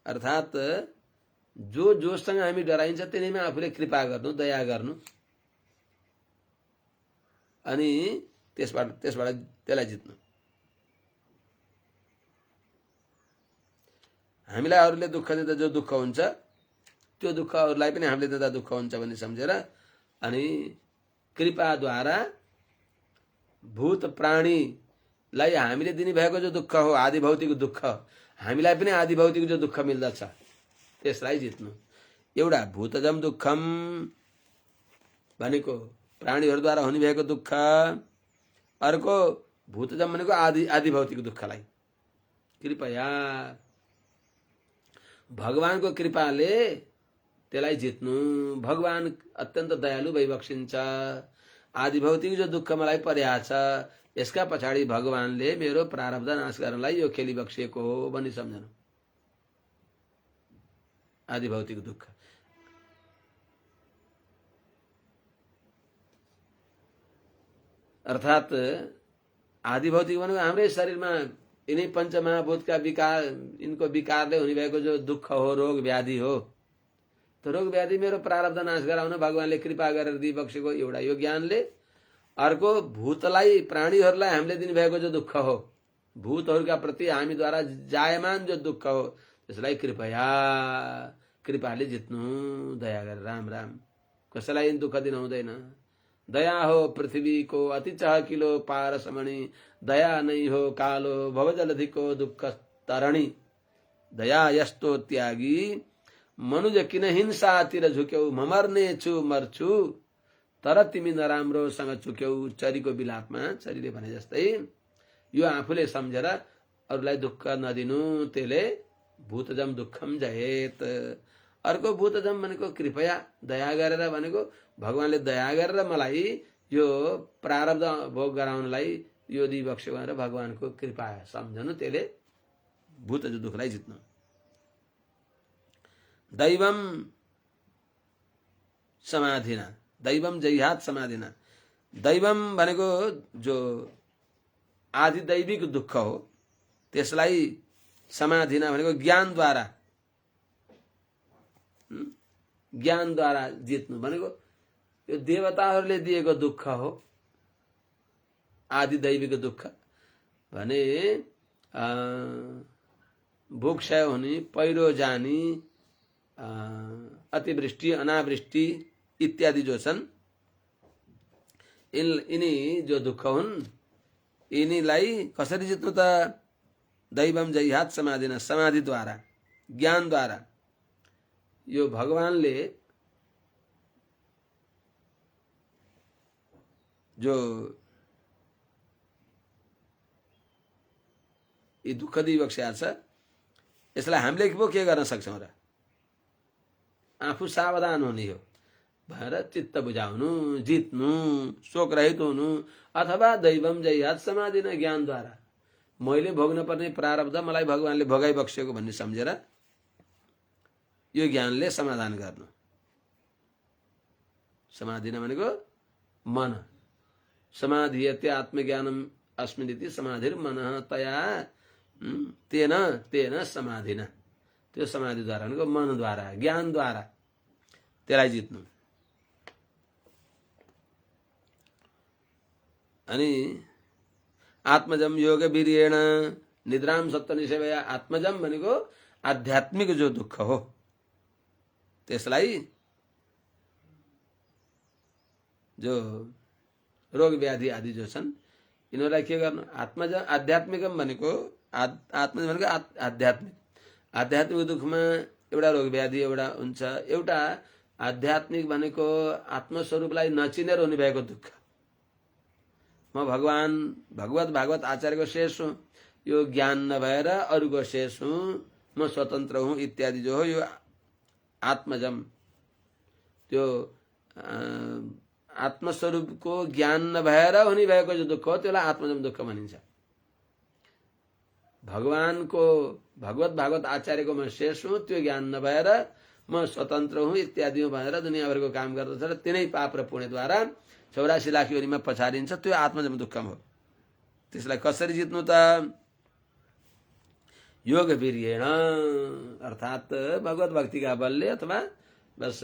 अर्थात् जो जोसँग हामी डराइन्छ तिनीमा आफूले कृपा गर्नु, दया गर्नु, अनि त्यसबाट त्यसलाई जित्नु। हामीलाई अरूले दुःख दिँदा जो दुःख हुन्छ त्यो दुःख अरूलाई पनि हामीले दिँदा दुःख हुन्छ भन्ने सम्झेर अनि कृपाद्वारा भूत प्राणीलाई हामीले दिने भएको जो दुःख हो, आदि भौतिक दुःख, हामीलाई पनि आदि भौतिक जो दुःख मिल्दछ त्यसलाई जित्नु। एउटा भूतजम दुःखम भनेको प्राणीहरूद्वारा हुने भएको दुःख, अर्को भूतजम भनेको आदि भौतिक दुःखलाई कृपया भगवानको कृपाले त्यसलाई जित्नु। भगवान अत्यन्त दयालु भइबक्सिन्छ। आदि भौतिक जो दुःख मलाई पर्या छ यसका पछाडि भगवानले मेरो प्रारब्ध नाश गर्नलाई यो खेली बक्सिएको हो भनी सम्झनु। आदि भौतिक दुःख अर्थात् आदि भौतिक भनेको हाम्रै शरीरमा यिनै पञ्चमहाभूतका विकार, यिनको विकारले हुने भएको जो दुःख हो, रोग व्याधि हो, त रोग व्याधि मेरो प्रारब्ध नाश गराउन भगवानले कृपा गरेर दिई बक्सेको एउटा यो ज्ञानले। अर्को भूतलाई प्राणीहरूलाई हामीले दिनुभएको जो दुःख हो, भूतहरूका प्रति हामीद्वारा जायमान जो दुःख हो त्यसलाई कृपाले जित्नु, दया गरेर। राम राम, कसैलाई दुःख दिन हुँदैन। दया हो पृथ्वीको अति चहकिलो पारसमणि, दया नै हो कालो भवजलधिको दुःख तरणी। दया यस्तो त्यागी मनुज किन हिंसातिर झुक्यौ, मर्ने छु मर्छु तर तिमी नराम्रोसँग चुक्यौ। चरीको बिलापमा चरीले भने जस्तै यो आफूले सम्झेर अरूलाई दुःख नदिनु, त्यसले भूतजम दुःखम जयेत। अर्को भूतजम भनेको कृपया, दया गरेर भनेको भगवानले दया गरेर मलाई यो प्रारब्ध भोग गराउनलाई यो दिई बक्स्यो भनेर भगवानको कृपा सम्झनु, त्यसले भूतज दुःखलाई जित्नु। दैवम समाधिना, दैवम जयहात समाधिना। दैवम भनेको जो आदि दैविक दुःख हो त्यसलाई समाधिना भनेको ज्ञानद्वारा, ज्ञानद्वारा जित्नु भनेको यो देवताहरूले दिएको दुःख हो। आदि दैविक दुःख भने भूक्षय हुने, पहिरो जाने, अतिवृष्टि अनावृष्टि इत्यादि जो छन्, यिनी जो दुःख हुन् यिनीलाई कसरी जित्नु त? दैवम जयहात समाधिना, समाधिद्वारा, ज्ञानद्वारा। यो भगवानले जो यी दुःख दिइबक्स्या छ यसलाई हामीले पो के गर्न सक्छौँ र? आफू सावधान हुने हो भएर चित्त बुझाउनु, जित्नु, शोक रहित हुनु, अथवा दैवम जयहात समाधिना, ज्ञानद्वारा मैले भोग्न पर्ने प्रारब्ध मलाई भगवानले भोगाइ बक्सेको भन्ने सम्झेर यो ज्ञानले समाधान गर्नु। समाधिना भनेको मन। समाधियते आत्मज्ञानम अस्मिनिति समाधिर मनः तया तेन तेन समाधिना। त्यो समाधिद्वारा भनेको मनद्वारा, ज्ञानद्वारा त्यसलाई जित्नु। अनि आत्मजम योग वीर्येण निद्राम सत्त्वनिसेवया। आत्मजम भनेको आध्यात्मिक जो दुःख हो त्यसलाई, जो रोग व्याधि आदि जो छन् यिनीहरूलाई के गर्नु? आत्मजम, आध्यात्मिकम भनेको आत्मजम भनेको आध्यात्मिक। आध्यात्मिक दुःखमा एउटा रोग व्याधि एउटा हुन्छ, एउटा आध्यात्मिक भनेको आत्मस्वरूपलाई नचिनेर हुने भएको दुःख। म भगवान भगवत भागवत आचार्यको शेष हुँ, यो ज्ञान नभएर अरूको शेष हुँ, म स्वतन्त्र हुँ इत्यादि जो हो यो आत्मजम। त्यो आत्मस्वरूपको ज्ञान नभएर हुने भएको जो दुःख हो त्यसलाई आत्मजम दुःख भनिन्छ। भगवानको भगवत भागवत आचार्यको म शेष हुँ, त्यो ज्ञान नभएर म स्वतन्त्र हुँ इत्यादि भनेर दुनियाँभरको काम गर्दछ र तिनै पाप र पुण्यद्वारा 84 लाख योनिमा पछारिन्छ, त्यो आत्मजम दुःखम हो। त्यसलाई कसरी जित्नु त? योग वीर्येण, अर्थात् भगवत भक्तिका बलले, अथवा बस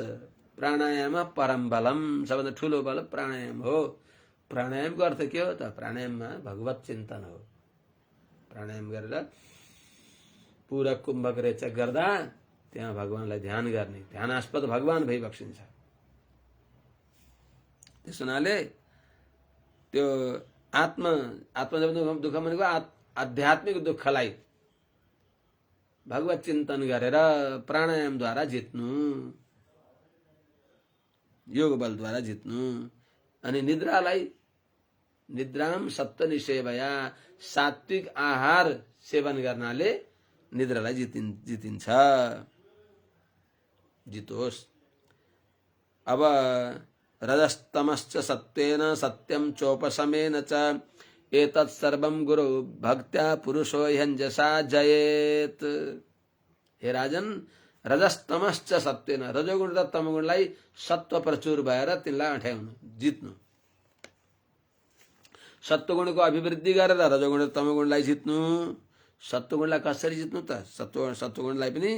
प्राणायाम परम बलम, सबभन्दा ठुलो बल प्राणायाम हो। प्राणायामको अर्थ के हो त? प्राणायाममा भगवत चिन्तन हो। प्राणायाम गरेर पुरा कुम्भक रेचक गर्दा त्यहाँ भगवानलाई ध्यान गर्ने, ध्यानास्पद भगवान भई बक्सिन्छ। त्यस हुनाले त्यो आत्मजम दुःख भनेको आध्यात्मिक दुःखलाई भगवत चिन्तन गरेर प्राणायामद्वारा जित्नु, योग बलद्वारा जित्नु। अनि निद्रालाई निद्राम सत्त्वनिसेवया, सात्विक आहार सेवन गर्नाले निद्रालाई जितिन्छ। जितोस्। अब रजस्तमश्च सत्वेन सत्यम चोपशमेन च एतत् सर्वं गुरु भक्त्या पुरुषो ह्यञ्जसा जयेत। हे राजन, रजस्तमश्च सत्वेन, रजोगुण र तमगुणलाई सत्व प्रचुर भएर तिनलाई अँठ्याउनु, जित्नु। सत्वगुणको अभिवृद्धि गरेर रजोगुण र तमगुणलाई जित्नु। सत्वगुणलाई कसरी जित्नु त? सत्वगुणलाई पनि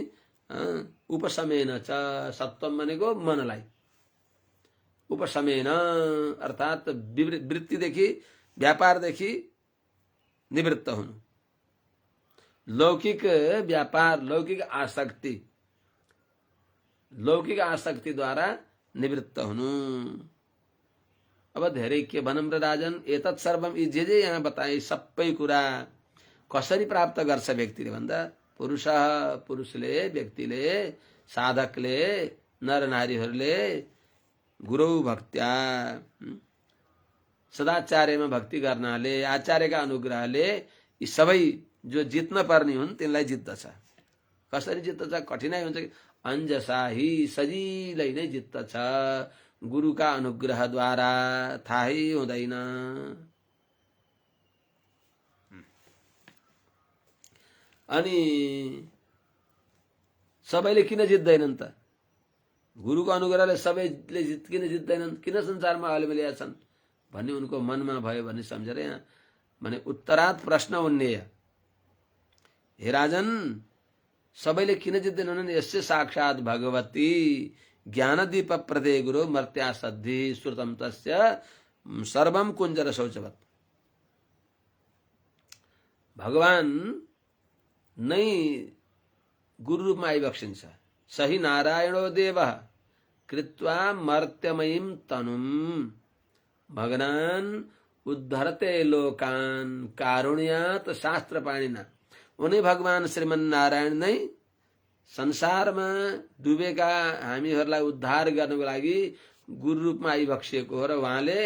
उपशमेन च, सत्वम भनेको मनलाई, उपशमेन अर्थात् वृत्तिदेखि व्यापारदेखि निवृत्त हुनु, लौकिक व्यापार लौकिक आसक्तिद्वारा निवृत्त हुनु। अब धेरै के भनौँ र राजन, एतत् सर्वम यी जे यहाँ बताए सबै कुरा कसरी प्राप्त गर्छ व्यक्तिले भन्दा, पुरुषले, व्यक्तिले, साधकले, नर नारीहरूले गुरु भक्त्या सदाचार्यमा भक्ति गर्नाले, आचार्यका अनुग्रहले यी सबै जो जित्न पर्ने हुन् तिनलाई जित्दछ। कसरी जित्दछ? कठिनाइ हुन्छ कि अंजसा ही सजिलै नै जित्दछ, गुरुका अनुग्रहद्वारा, थाहै हुँदैन। अनि सबैले किन जित्दैनन् त? गुरुको अनुग्रहले सबैले किन जित्दैनन्? किन संसारमा अलिअलि ल्याएका छन् भन्ने उनको मनमा भयो भन्ने सम्झेर यहाँ भने उत्तरात् प्रश्न उन्नेय, हे राजन सबैले किन जित्दैनन्? यस्य साक्षात् भगवती ज्ञानदीप प्रदे गुरु मर्त्या सद्धि श्रुतम तस्य सर्वम कुञ्जर शौचवत्। भगवान नै गुरु रूपमा आइबक्सिन्छ। सही नारायणो देवः कृत्वा मर्त्यमयीं तनुम भगवान उद्धरते लोकान कारुण्यात शास्त्र पाणिना। उनी भगवान श्रीमन नारायण नै संसारमा डुबेका हामीहरूलाई उद्धार गर्नको लागि गुरु रूपमा आइबक्सिएको हो र उहाँले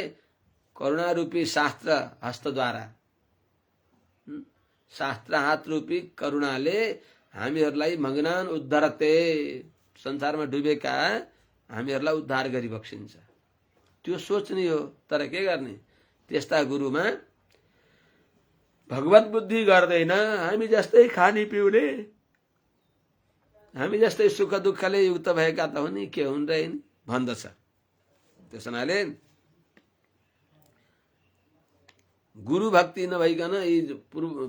करुणा रूपी शास्त्र हस्तद्वारा, शास्त्र हात रूपी करुणाले हामीहरूलाई मगनान उद्धरते, संसारमा डुबेका हामीहरूलाई उद्धार गरिबक्सिन्छ। त्यो सोच्ने हो, तर के गर्ने? त्यस्ता गुरुमा भगवत बुद्धि गर्दैन। हामी जस्तै खाने पिउने, हामी जस्तै सुख दुःखले युक्त भएका त हो नि, के हुन् र भन्दछ। त्यस हुनाले गुरु भक्ति नभइकन यी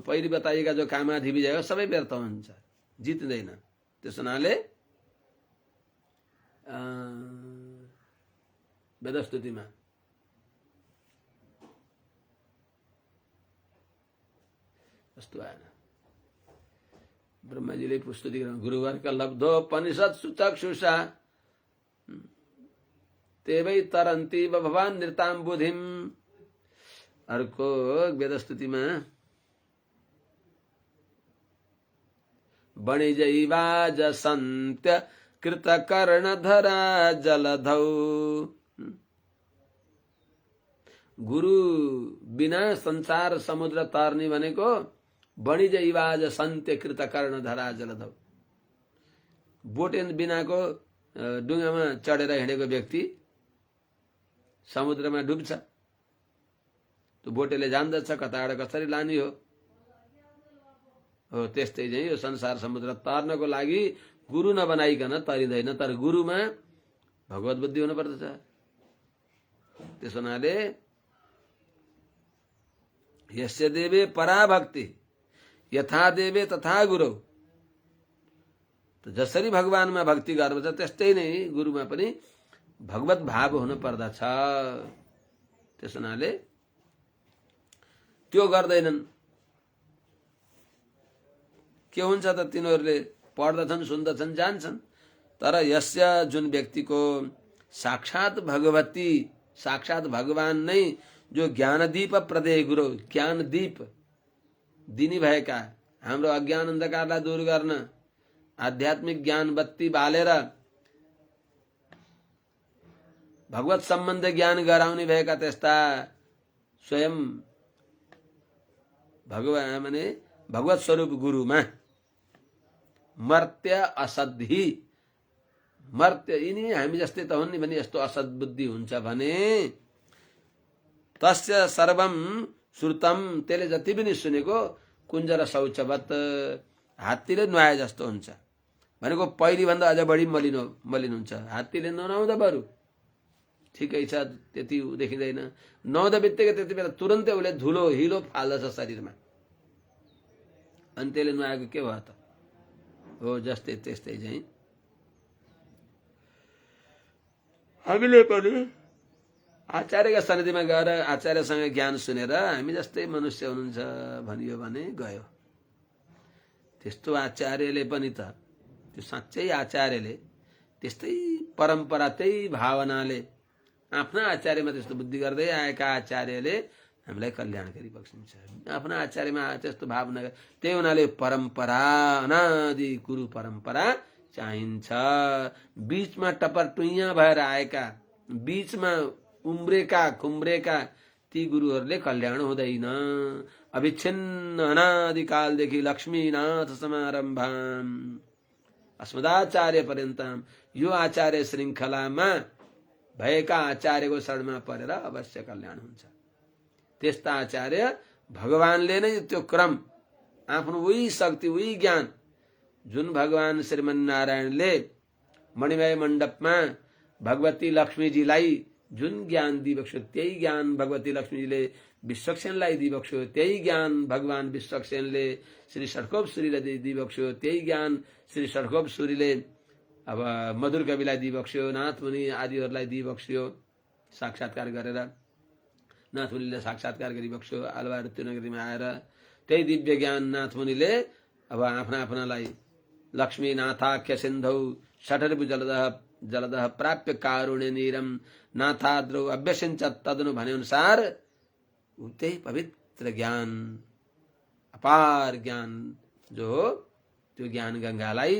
पहिले बताइएका जो कामाधि विजय सबै व्यर्थ हुन्छ, जित्दैन। त्यस हुनाले वेदस्तुतिमा कस्तो आएन, ब्रह्माजीले प्रस्तुति गर्नु, गुरुवर्ग लब्धोपनिषद सुचक्षुषा तेवै तरन्ति भगवान नृताम बुधिम। अर्को वेदस्तुतिमा वणिजैवाज सन्त्य कृतकर्णधरा जलधौ। गुरु बिना संसार समुद्र तर्ने भनेको वणिजैवाज सन्त्य कृतकर्णधरा जलधौ। बोट बिनाको डुङ्गामा चढेर हिँडेको व्यक्ति समुद्रमा डुब्छ। त्यो बोटेले जान्दछ कताबाट कसरी लाने हो। त्यस्तै चाहिँ यो संसार समुद्र तर्नको लागि गुरु नबनाइकन तरिँदैन, तर गुरुमा भगवत बुद्धि हुनु पर्दछ। त्यस हुनाले यस्य देवे पराभक्ति यथा देवे तथा गुरु। जसरी भगवानमा भक्ति गर्नुपर्छ त्यस्तै नै गुरुमा पनि भगवत भाव हुनु पर्दछ। त्यस हुनाले त्यो गर्दैनन्। के हुन्छ त? तिनीहरूले पढ्दछन्, सुन्दछन्, जान्छन्, तर यस्य जुन व्यक्तिको साक्षात भगवती, साक्षात भगवान नै जो ज्ञानदीप प्रदेय गुरु, ज्ञानदीप दिनी भएका, हाम्रो अज्ञान अन्धकारलाई दूर गर्न आध्यात्मिक ज्ञान बत्ती बालेर भगवत सम्बन्ध ज्ञान गराउने भएका त्यस्ता स्वयं भगवान माने भगवत स्वरूप गुरुमा मर्त्य असद्धि, मर्त्य यिनी हामी जस्तै त हुन् नि भने यस्तो असद बुद्धि हुन्छ भने तस्य सर्वम श्रुतम, त्यसले जति पनि सुनेको कुञ्जर शौचवत, हात्तीले नुहाए जस्तो हुन्छ भनेको पहिली भन्दा अझ बढी मलिन हुन्छ। हात्तीले नुहाउँदा बरु ठिकै छ, त्यति देखिँदैन। नुहाउँदा बित्तिकै त्यति बेला तुरन्तै उसले धुलो हिलो फाल्दछ शरीरमा, अनि त्यसले नुहाएको के भयो त? हो जस्तै त्यस्तै चाहिँ हामीले पनि आचार्यका सन्निधिमा गएर आचार्यसँग ज्ञान सुनेर हामी जस्तै मनुष्य हुनुहुन्छ भनियो भने गयो। त्यस्तो आचार्यले पनि त त्यो साँच्चै आचार्यले त्यस्तै परम्परा त्यही भावनाले आफ्ना आचार्यमा त्यस्तो बुद्धि गर्दै आएका आचार्यले हामीलाई कल्याणकारी बक्सिन्छ। आफ्ना आचार्यमा त्यस्तो भावना त्यही हुनाले परम्परा अनादि गुरु परम्परा चाहिन्छ। बीचमा टपर टुइया भएर आएका बीचमा उम्रेका खुम्रेका ती गुरुहरूले कल्याण हुँदैन। अविच्छिन्न अनादिकालदेखि लक्ष्मीनाथ समारम्भाम अस्मदाचार्य पर्यन्तम यो आचार्य श्रृङ्खलामा भएका आचार्यको शरणमा परेर अवश्य कल्याण हुन्छ। त्यस्ता आचार्य भगवानले नै त्यो क्रम आफ्नो उही शक्ति उही ज्ञान जुन भगवान श्रीमन्नारायणले मणिमय मण्डपमा भगवती लक्ष्मीजीलाई जुन ज्ञान दिइबक्स्यो त्यही ज्ञान भगवती लक्ष्मीजीले विश्वक्सेनलाई दिइबक्स्यो, त्यही ज्ञान भगवान विश्वक्सेनले श्री षड्कोप सूरीलाई दिइबक्स्यो, त्यही ज्ञान श्री षड्कोप सूरीले अब मधुर कविलाई दिइबक्स्यो, नाथमुनि आदिहरूलाई दिइबक्स्यो। साक्षात्कार गरेर नाथमुनिले साक्षात्कार गरिबक्स्यो। आलवार त्रिनगरीमा आएर त्यही दिव्य ज्ञान नाथमुनिले अब आफ्ना आफ्नालाई लक्ष्मीनाथाख्य सिन्धौ षठरिपु जलदः प्राप्य कारुण्य नीरम नाथाद्रौ अभ्यसिन्छ तदनु भने अनुसार त्यही पवित्र ज्ञान अपार ज्ञान जो हो त्यो ज्ञान गंगालाई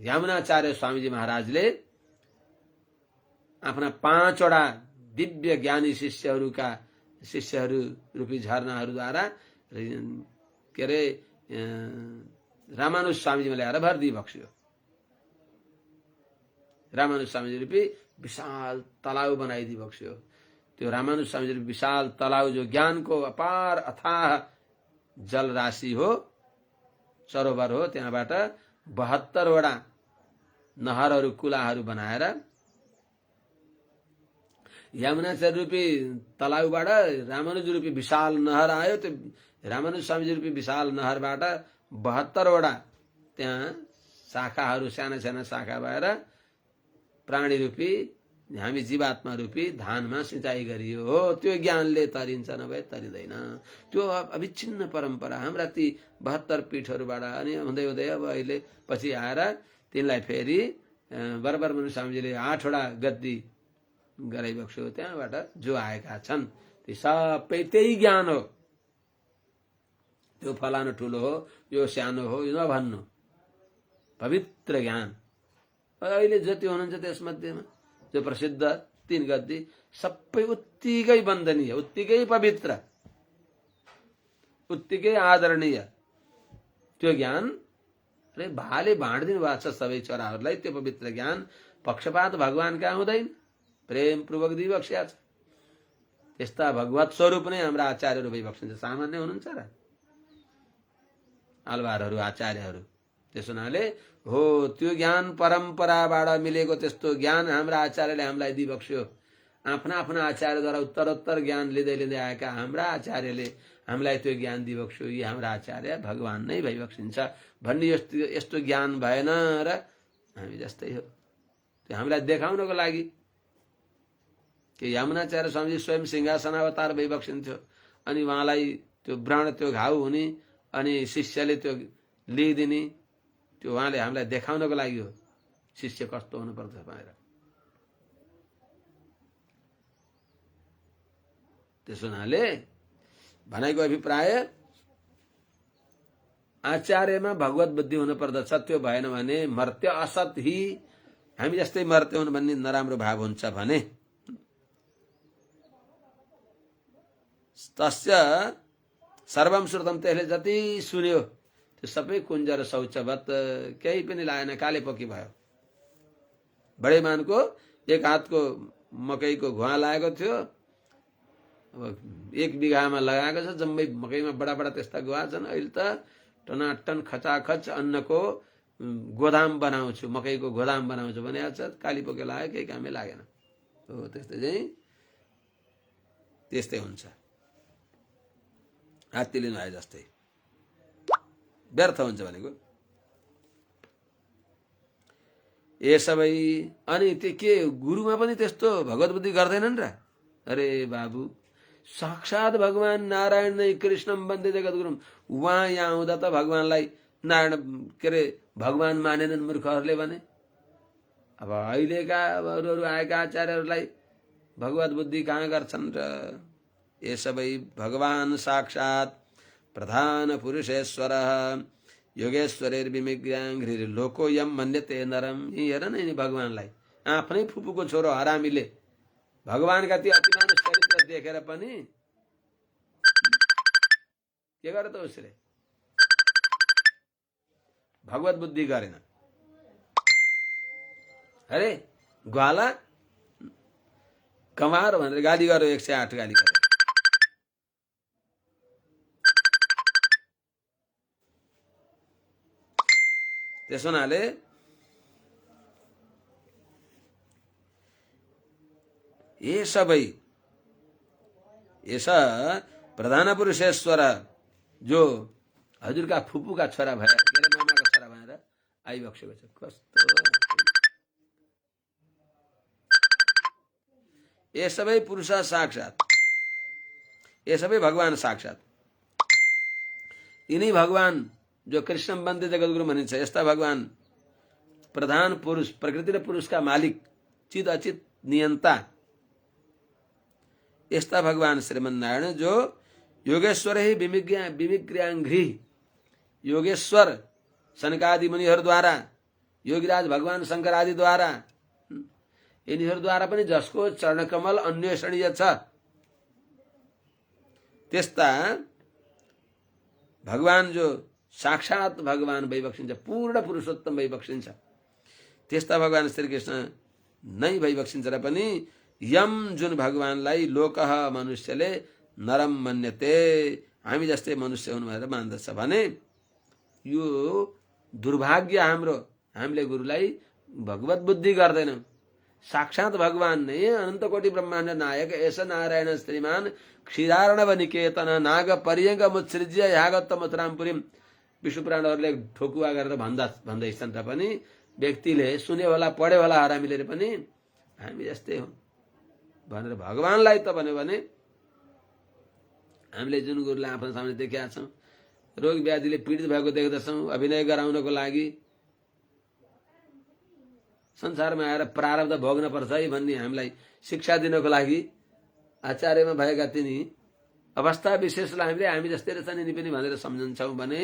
यामुनाचार्य स्वामीजी महाराजले आफ्ना 5 वटा दिव्य ज्ञानी शिष्यहरू रूपी झरनाहरूद्वारा के अरे रामानुज स्वामीजीमा ल्याएर भर दिइबक्स्यो। रामानुज स्वामीजी रूपी विशाल तलाउ बनाइदिइबक्स्यो। त्यो रामानुज स्वामीजी रूपी विशाल तलाउ जो ज्ञानको अपार अथाह जल राशि हो, सरोवर हो, त्यहाँबाट 72 वटा नहरहरू कुलाहरू बनाएर यमुनाचार्य रूपी तलाउबाट रामानुज रूपी विशाल नहर आयो। त्यो रामानुज स्वामीजी रूपी विशाल नहरबाट 72 वटा त्यहाँ शाखाहरू साना साना शाखा भएर प्राणी रूपी हामी जीवात्मा रूपी धानमा सिंचाइ गरियो हो। त्यो ज्ञानले तरिन्छ, नभए तरिँदैन। त्यो अविच्छिन्न परम्परा हाम्रा ती 72 पीठहरूबाट अनि हुँदै हुँदै अब अहिले पछि आएर तिनलाई फेरि बरबरमुनि स्वामीजीले 8 वटा गद्दी गराइबक्स्यो। त्यहाँबाट जो आएका छन् ती सबै त्यही ज्ञान हो। त्यो फलानु ठुलो हो, यो सानो हो, यो नभन्नु, पवित्र ज्ञान। अहिले जति हुनुहुन्छ त्यसमध्येमा जो प्रसिद्ध 3 गद्दी सबै उत्तिकै वन्दनीय, उत्तिकै पवित्र, उत्तिकै आदरणीय। त्यो ज्ञान अरे भाले बाँडिदिनु भएको छ सबै चराहरूलाई। त्यो पवित्र ज्ञान पक्षपात भगवान कहाँ हुँदैन, प्रेम पूर्वक दिइबक्स्या छ। त्यस्ता भगवत स्वरूप नै हाम्रा आचार्यहरू भइबक्सिन्छ। सामान्य हुनुहुन्छ र आलवारहरू आचार्यहरू। त्यस हुनाले हो त्यो ज्ञान परम्पराबाट मिलेको त्यस्तो ज्ञान हाम्रा आचार्यले हामीलाई दिइबक्स्यो। आफ्ना आफ्ना आचार्यद्वारा उत्तरोत्तर ज्ञान लिँदै लिँदै आएका हाम्रा आचार्यले हामीलाई त्यो ज्ञान दिइबक्स्यो। यी हाम्रा आचार्य भगवान नै भइबक्सिन्छ भन्ने यस्तो ज्ञान भएन र हामी जस्तै हो। त्यो हामीलाई देखाउनको लागि कि यमुनाचार्य स्वामीजी स्वयं सिंहासन अवतार भइबक्सिन्थ्यो अनि उहाँलाई त्यो व्रण त्यो घाउ हुने अनि शिष्यले त्यो लिइदिने, त्यो उहाँले हामीलाई देखाउनको लागि हो शिष्य कस्तो हुनुपर्छ भनेर। त्यसो हुनाले भनेको अभिप्राय आचार्यमा भगवत बुद्धि हुनु पर्दछ। त्यो भएन भने मर्त्य असत ही हामी जस्तै मर्त्य हुन् भन्ने नराम्रो भाव हुन्छ भने तस्य सर्वम श्रुतम, त्यसले जति सुन्यो त्यो सबै कुञ्ज र शौचवत केही पनि लागेन, काले पकी भयो। बडेमानको 1 हातको मकैको घुवा लागेको थियो। अब 1 बिघामा लगाएको छ, जम्मै मकैमा बडा बडा त्यस्ता गुवा छन्। अहिले त टनाटन खचाखच अन्नको गोदाम बनाउँछु, मकैको गोदाम बनाउँछु भनेको छ। काली पोके लाग्यो, केही कामै लागेन। हो त्यस्तै हुन्छ। हात्ती लिनु आए जस्तै व्यर्थ हुन्छ भनेको। ए सबै अनि त्यो के गुरुमा पनि त्यस्तो भगवत बुद्धि गर्दैनन् र? अरे बाबु, साक्षात भगवान नारायण नै कृष्णम वन्दे जगद्गुरुम, उहाँ यहाँ आउँदा त भगवानलाई नारायण के अरे भगवान मानेनन् मूर्खहरूले भने। अब अहिलेका अरू आएका आचार्यहरूलाई भगवत बुद्धि कहाँ गर्छन् र? ये सबै भगवान साक्षात प्रधान पुरुषेश्वर योगेश्वरैर्विमिग्राङ्घ्रिः लोकोऽयं मन्यते नरम। हेर न यिनी भगवानलाई, आफ्नै फुपूको छोरो हरामीले भगवानका ती अतिमान चरित्र देखेर पनि के गरे त उसले? भगवत बुद्धि गरेन। अरे ग्वाला कमार भनेर गाली गर्यो, 108 गाली गर्यो। त्यसो हुनाले ये सबै यस प्रधान पुरुषेश्वर जो हजुरका फुपूका छोरा भएर के अरे मामाका छोरा भएर आइबक्सेको छ। कस्तो ये सबै पुरुष साक्षात, ये सबै भगवान साक्षात, यिनी भगवान जो कृष्ण वन्दे जगद्गुरु भनिन्छ, यस्ता भगवान प्रधान पुरुष, प्रकृति र पुरुषका मालिक, चित अचित नियन्ता, यस्ता भगवान श्रीमन्नारायण जो योगेश्वर ही विमिग्राङ्घ्रि, योगेश्वर सनकादि मुनिहरूद्वारा, योगीराज भगवान शंकर आदिद्वारा, यिनीहरूद्वारा पनि जसको चरणकमल अन्वेषणीय छ, त्यस्ता भगवान जो साक्षात भगवान भइबक्सिन्छ, पूर्ण पुरुषोत्तम भइबक्सिन्छ, त्यस्ता भगवान श्रीकृष्ण नै भइबक्सिन्छ र पनि यम जुन भगवानलाई लोकः मनुष्यले नरम मन्यते, हामी जस्तै मनुष्य हुनु भनेर मान्दछ भने यो दुर्भाग्य हाम्रो, हामीले गुरुलाई भगवत बुद्धि गर्दैनौँ। साक्षात भगवान नै अनन्त कोटि ब्रह्माण्ड नायक एस नारायण श्रीमान क्षीरार्णव निकेतन नाग पर्यङ्ग मुत्सृज्य यागत मथुरामपुरीम, विष्णु पुराणहरूले ठोकुवा गरेर भन्दैछन् र पनि व्यक्तिले सुन्यो होला, पढ्यो होला हरामीले पनि हामी जस्तै हो भनेर भगवानलाई त भन्यो भने हामीले जुन गुरुलाई आफ्नो सामने देखेका छौँ, रोग व्याधिले पीडित भएको देख्दछौँ, अभिनय गराउनको लागि संसारमा आएर प्रारब्ध भोग्न पर्छ है भन्ने हामीलाई शिक्षा दिनको लागि आचार्यमा भएका तिनी अवस्था विशेषलाई हामीले हामी जस्तै रहेछन् यिनी पनि भनेर सम्झन्छौँ भने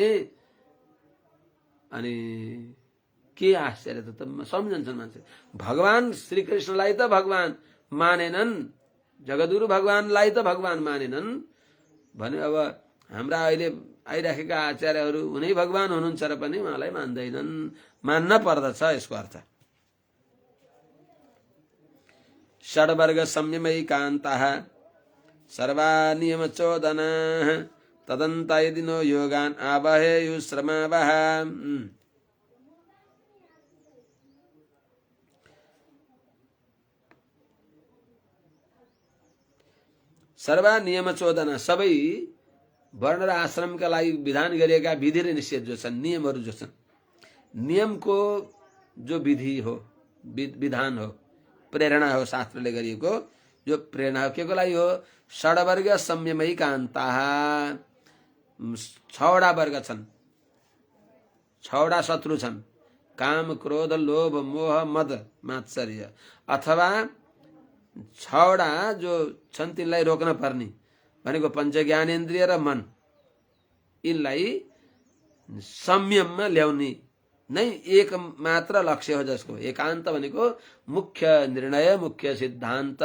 अनि के आश्चर्य त सम्झन्छन् मान्छे। भगवान श्रीकृष्णलाई त भगवान मानेनन्, जगद्गुरु भगवानलाई त भगवान मानेनन् भने अब हाम्रा अहिले आइराखेका आचार्यहरू उनै भगवान हुनुहुन्छ र पनि उहाँलाई मान्दैनन्, मान्न पर्दछ यसको अर्थ। षड्वर्ग संयमैकान्तः सर्वा नियम चोदनाः तदन्त यदि नो योगान् आवहेयु श्रमावः। सर्वा नियम चोदना, सबै वर्ण र आश्रमका लागि विधान गरिएका विधि र निषेध जो छन्, नियमहरू जो छन्, नियमको जो विधि हो, विधान हो, प्रेरणा हो, शास्त्रले गरिएको जो प्रेरणा हो, के को लागि हो? षड्वर्ग संयमैकान्ताः, 6वटा वर्ग छन्, 6वटा शत्रु छन्, काम क्रोध लोभ मोह मद मात्सर्य, अथवा 6वटा जो छन् तिनलाई रोक्न पर्ने भनेको पञ्च ज्ञानेन्द्रिय र मन, यिनलाई संयममा ल्याउने नै एक मात्र लक्ष्य हो, जसको एकान्त भनेको मुख्य निर्णय, मुख्य सिद्धान्त,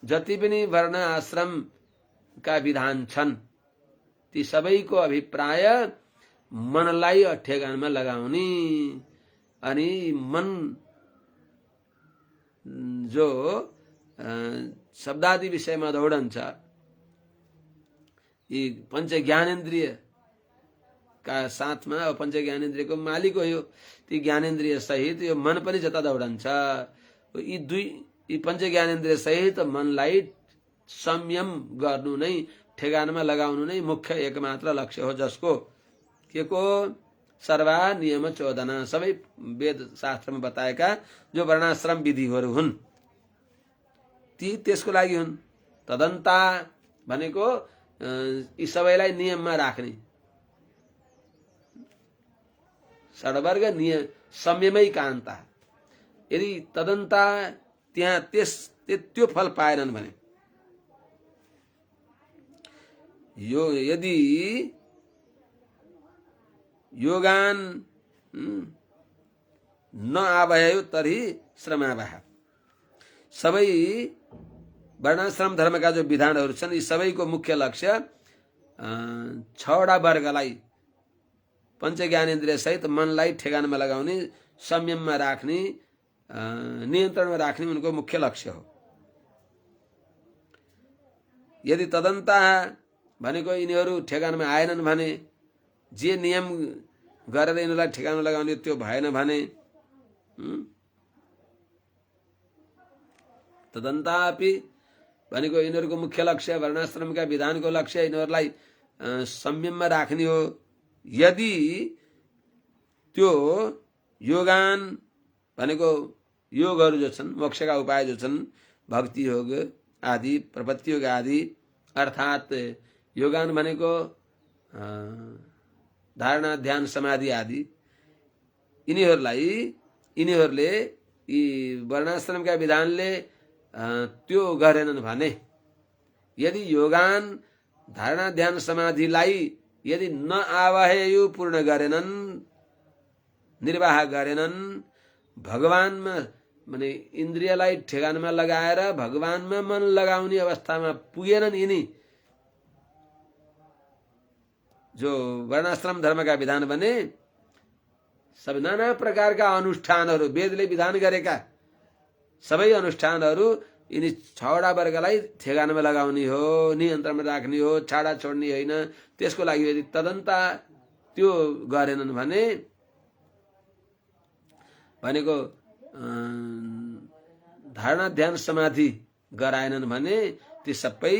जति पनि वर्ण आश्रमका विधान छन् ती सबैको अभिप्राय मनलाई ठेगानमा लगाउने, अनि मन जो शब्दादि विषयमा दौडन्छ, यी पञ्च ज्ञानेन्द्रिय का साथमा पञ्च ज्ञानेन्द्रियको मालिक हो यो, ती ज्ञानेन्द्रिय सहित यो मन पनि जता दौडन्छ, यी पञ्च ज्ञानेन्द्रिय सहित मनलाई संयम गर्नु नै, ठेगानमा लगाउनु नै मुख्य एकमात्र लक्ष्य हो, जसको के को सर्वा नियम 14 सबै वेद शास्त्रमा बताएका जो वर्णाश्रम विधिहरू हुन् ती त्यसको लागि हुन्। तदन्ता भनेको यी सबैलाई नियममा राख्ने, षड्वर्ग नियम संयमै कान्ता। यदि तदन्ता त्यहाँ त्यो फल पाएनन् भने, यो यदि योगान न आवहयो तर्हि श्रमावह। सबै वर्णाश्रम धर्मका जो विधानहरू छन् यी सबैको मुख्य लक्ष्य 6वटा वर्गलाई पंच ज्ञानेन्द्रिय सहित मनलाई ठेगानमा लगाउने, संयममा राख्ने, नियन्त्रणमा राख्ने उनको मुख्य लक्ष्य हो। यदि तदन्ता भनेको यिनीहरू ठेगानमा आएनन् भने, जे नियम गरेर यिनीहरूलाई ठेगानमा लगाउने त्यो भएन भने, तदन्तापि भनेको यिनीहरूको मुख्य लक्ष्य वर्णाश्रमका विधानको लक्ष्य यिनीहरूलाई संयममा राख्ने हो। यदि त्यो योगान भनेको योगहरू जो छन्, मोक्षका उपाय जो छन्, भक्ति योग आदि, प्रपत्ति योग आदि, अर्थात् योगान भनेको धारणा ध्यान समाधि आदि, यिनीहरूले यी वर्णाश्रमका विधानले त्यो गरेनन् भने, यदि योगान धारणा ध्यान समाधिलाई यदि न आवाहयु पूर्ण गरेनन्, निर्वाह गरेनन्, भगवानमा माने इन्द्रियलाई ठेगानमा लगाएर भगवानमा मन लगाउने अवस्थामा पुगेनन् यिनी, जो वर्णाश्रम धर्मका विधान बने सब नाना प्रकारका अनुष्ठानहरू वेदले विधान गरेका सबै अनुष्ठानहरू यिनी 6वटा वर्गलाई ठेगानमा लगाउने हो, नियन्त्रणमा राख्ने हो, छाडा छोड्ने होइन। त्यसको लागि यदि तदन्ता त्यो गरेनन् भने, भनेको धारणा ध्यान समाधि गराएनन् भने ती सबै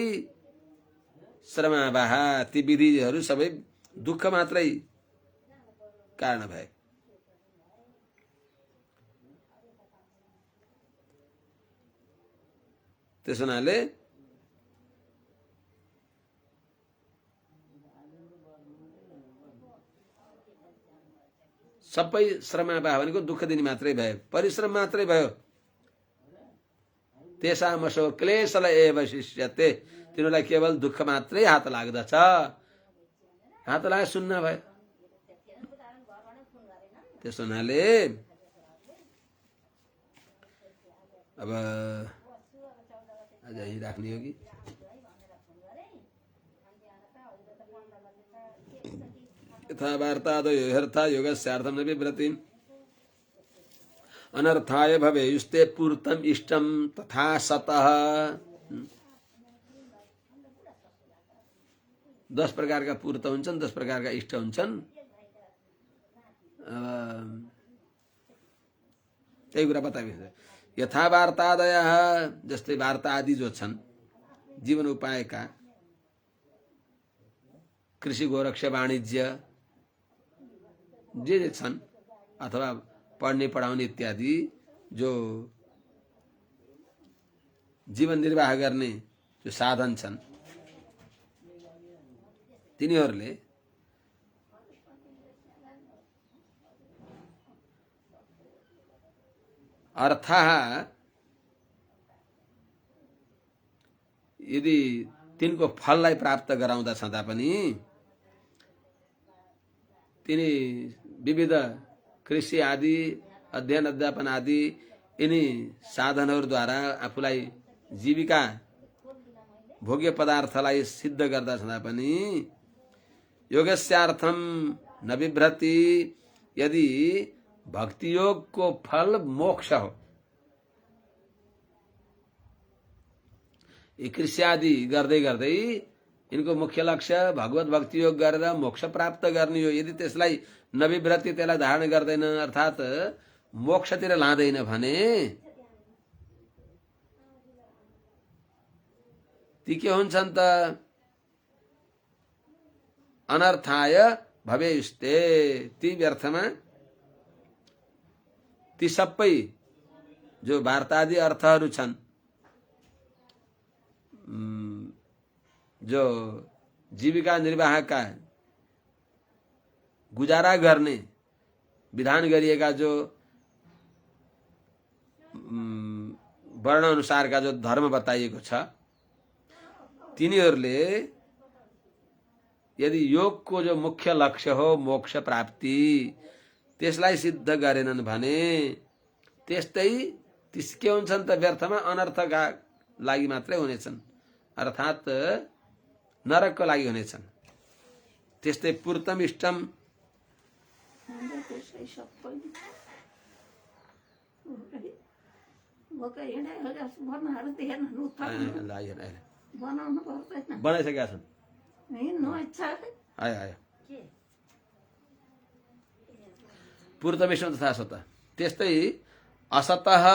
श्रमावाह, ती विधिहरू सबै दुःख मात्रै कारण भए। त्यस हुनाले सबै श्रमावाह भनेको दुःख दिने मात्रै भयो, परिश्रम मात्रै भयो। तेषामसो क्लेशल एव शिष्यते, तिनीहरूलाई केवल दुःख मात्रै हात लाग्दछ। हात लागे सुन्न भयो। त्यस हुनाले अब आज यही राख्ने हो कि यथा वार्तादयो ह्यर्था योगस्यार्थं न बिभ्रति अनर्थाय भवेयुस्ते पूर्तम इष्टम तथा सतः। 10 प्रकारका पूर्त हुन्छन्, 10 प्रकारका इष्ट हुन्छन्। त्यही कुरा बताइन्छ। यथा वार्तादय, जस्तै वार्ता आदि जो छन् जीवन उपायका, कृषि गोरक्ष वाणिज्य जे छन्, अथवा पढ्ने पढाउने इत्यादि जो जीवन निर्वाह गर्ने जो साधन छन्, तिनीहरूले अर्थ यदि तिनको फललाई प्राप्त गराउँदा छँदा पनि तिनी विविध कृषि आदि, अध्ययन अध्यापन आदि यिनी साधनहरूद्वारा आफूलाई जीविका भोग्य पदार्थलाई सिद्ध गर्दा छँदा पनि योगस्यार्थम न बिभ्रति, यदि भक्ति योग को फल मोक्ष हो, यी कृषि आदि गर्दै गर्दै इनको मुख्य लक्ष्य भगवत भक्ति योग गरेर मोक्ष प्राप्त गर्ने हो। यदि त्यसलाई नबिभ्रति, त्यसलाई धारण गर्दैन, अर्थात् मोक्षतिर लाँदैन भने ती के हुन्छन् त? अनर्थाय भवेयुस्ते ती व्यर्थमा ती सबै जो वार्तादि अर्थहरू छन् जो जीविका निर्वाहका गुजारा गर्ने विधान गरिएका जो वर्ण अनुसारका जो धर्म बताइएको छ तिनीहरूले यदि योगको जो मुख्य लक्ष्य हो मोक्ष प्राप्ति त्यसलाई सिद्ध गरेनन् भने त्यस्तै के हुन्छन् त व्यर्थमा अनर्थका लागि मात्रै हुनेछन् अर्थात् नरकको लागि हुनेछन्। त्यस्तै पूर्तम इष्टम बनाइसकेका छन् आयो आयो पूर्तमिष्टम तथा असत। त्यस्तै असतः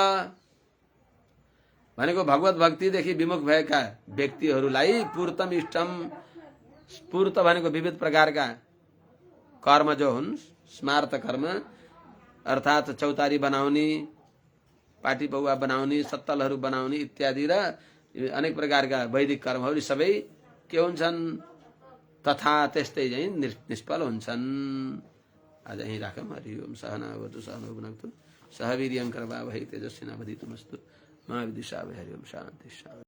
भनेको भगवत भक्तिदेखि विमुख भएका व्यक्तिहरूलाई पूर्तम इष्टम, पूर्त भनेको विविध प्रकारका कर्म जो हुन् स्मार्त कर्म अर्थात् चौतारी बनाउने, पाटी पौवा बनाउने, सत्तलहरू बनाउने इत्यादि र अनेक प्रकारका वैदिक कर्महरू सबै के हुन्छन् तथा त्यस्तै चाहिँ निष्फल हुन्छन्। आज यहीँ राखौँ। हरि ओम। सहनावतु सहनौ भुनक्तु सह वीर्यं करवावहै तेजस्विनावधीतमस्तु मा विद्विषावहै। हरि ओम। शान्ति शान्ति।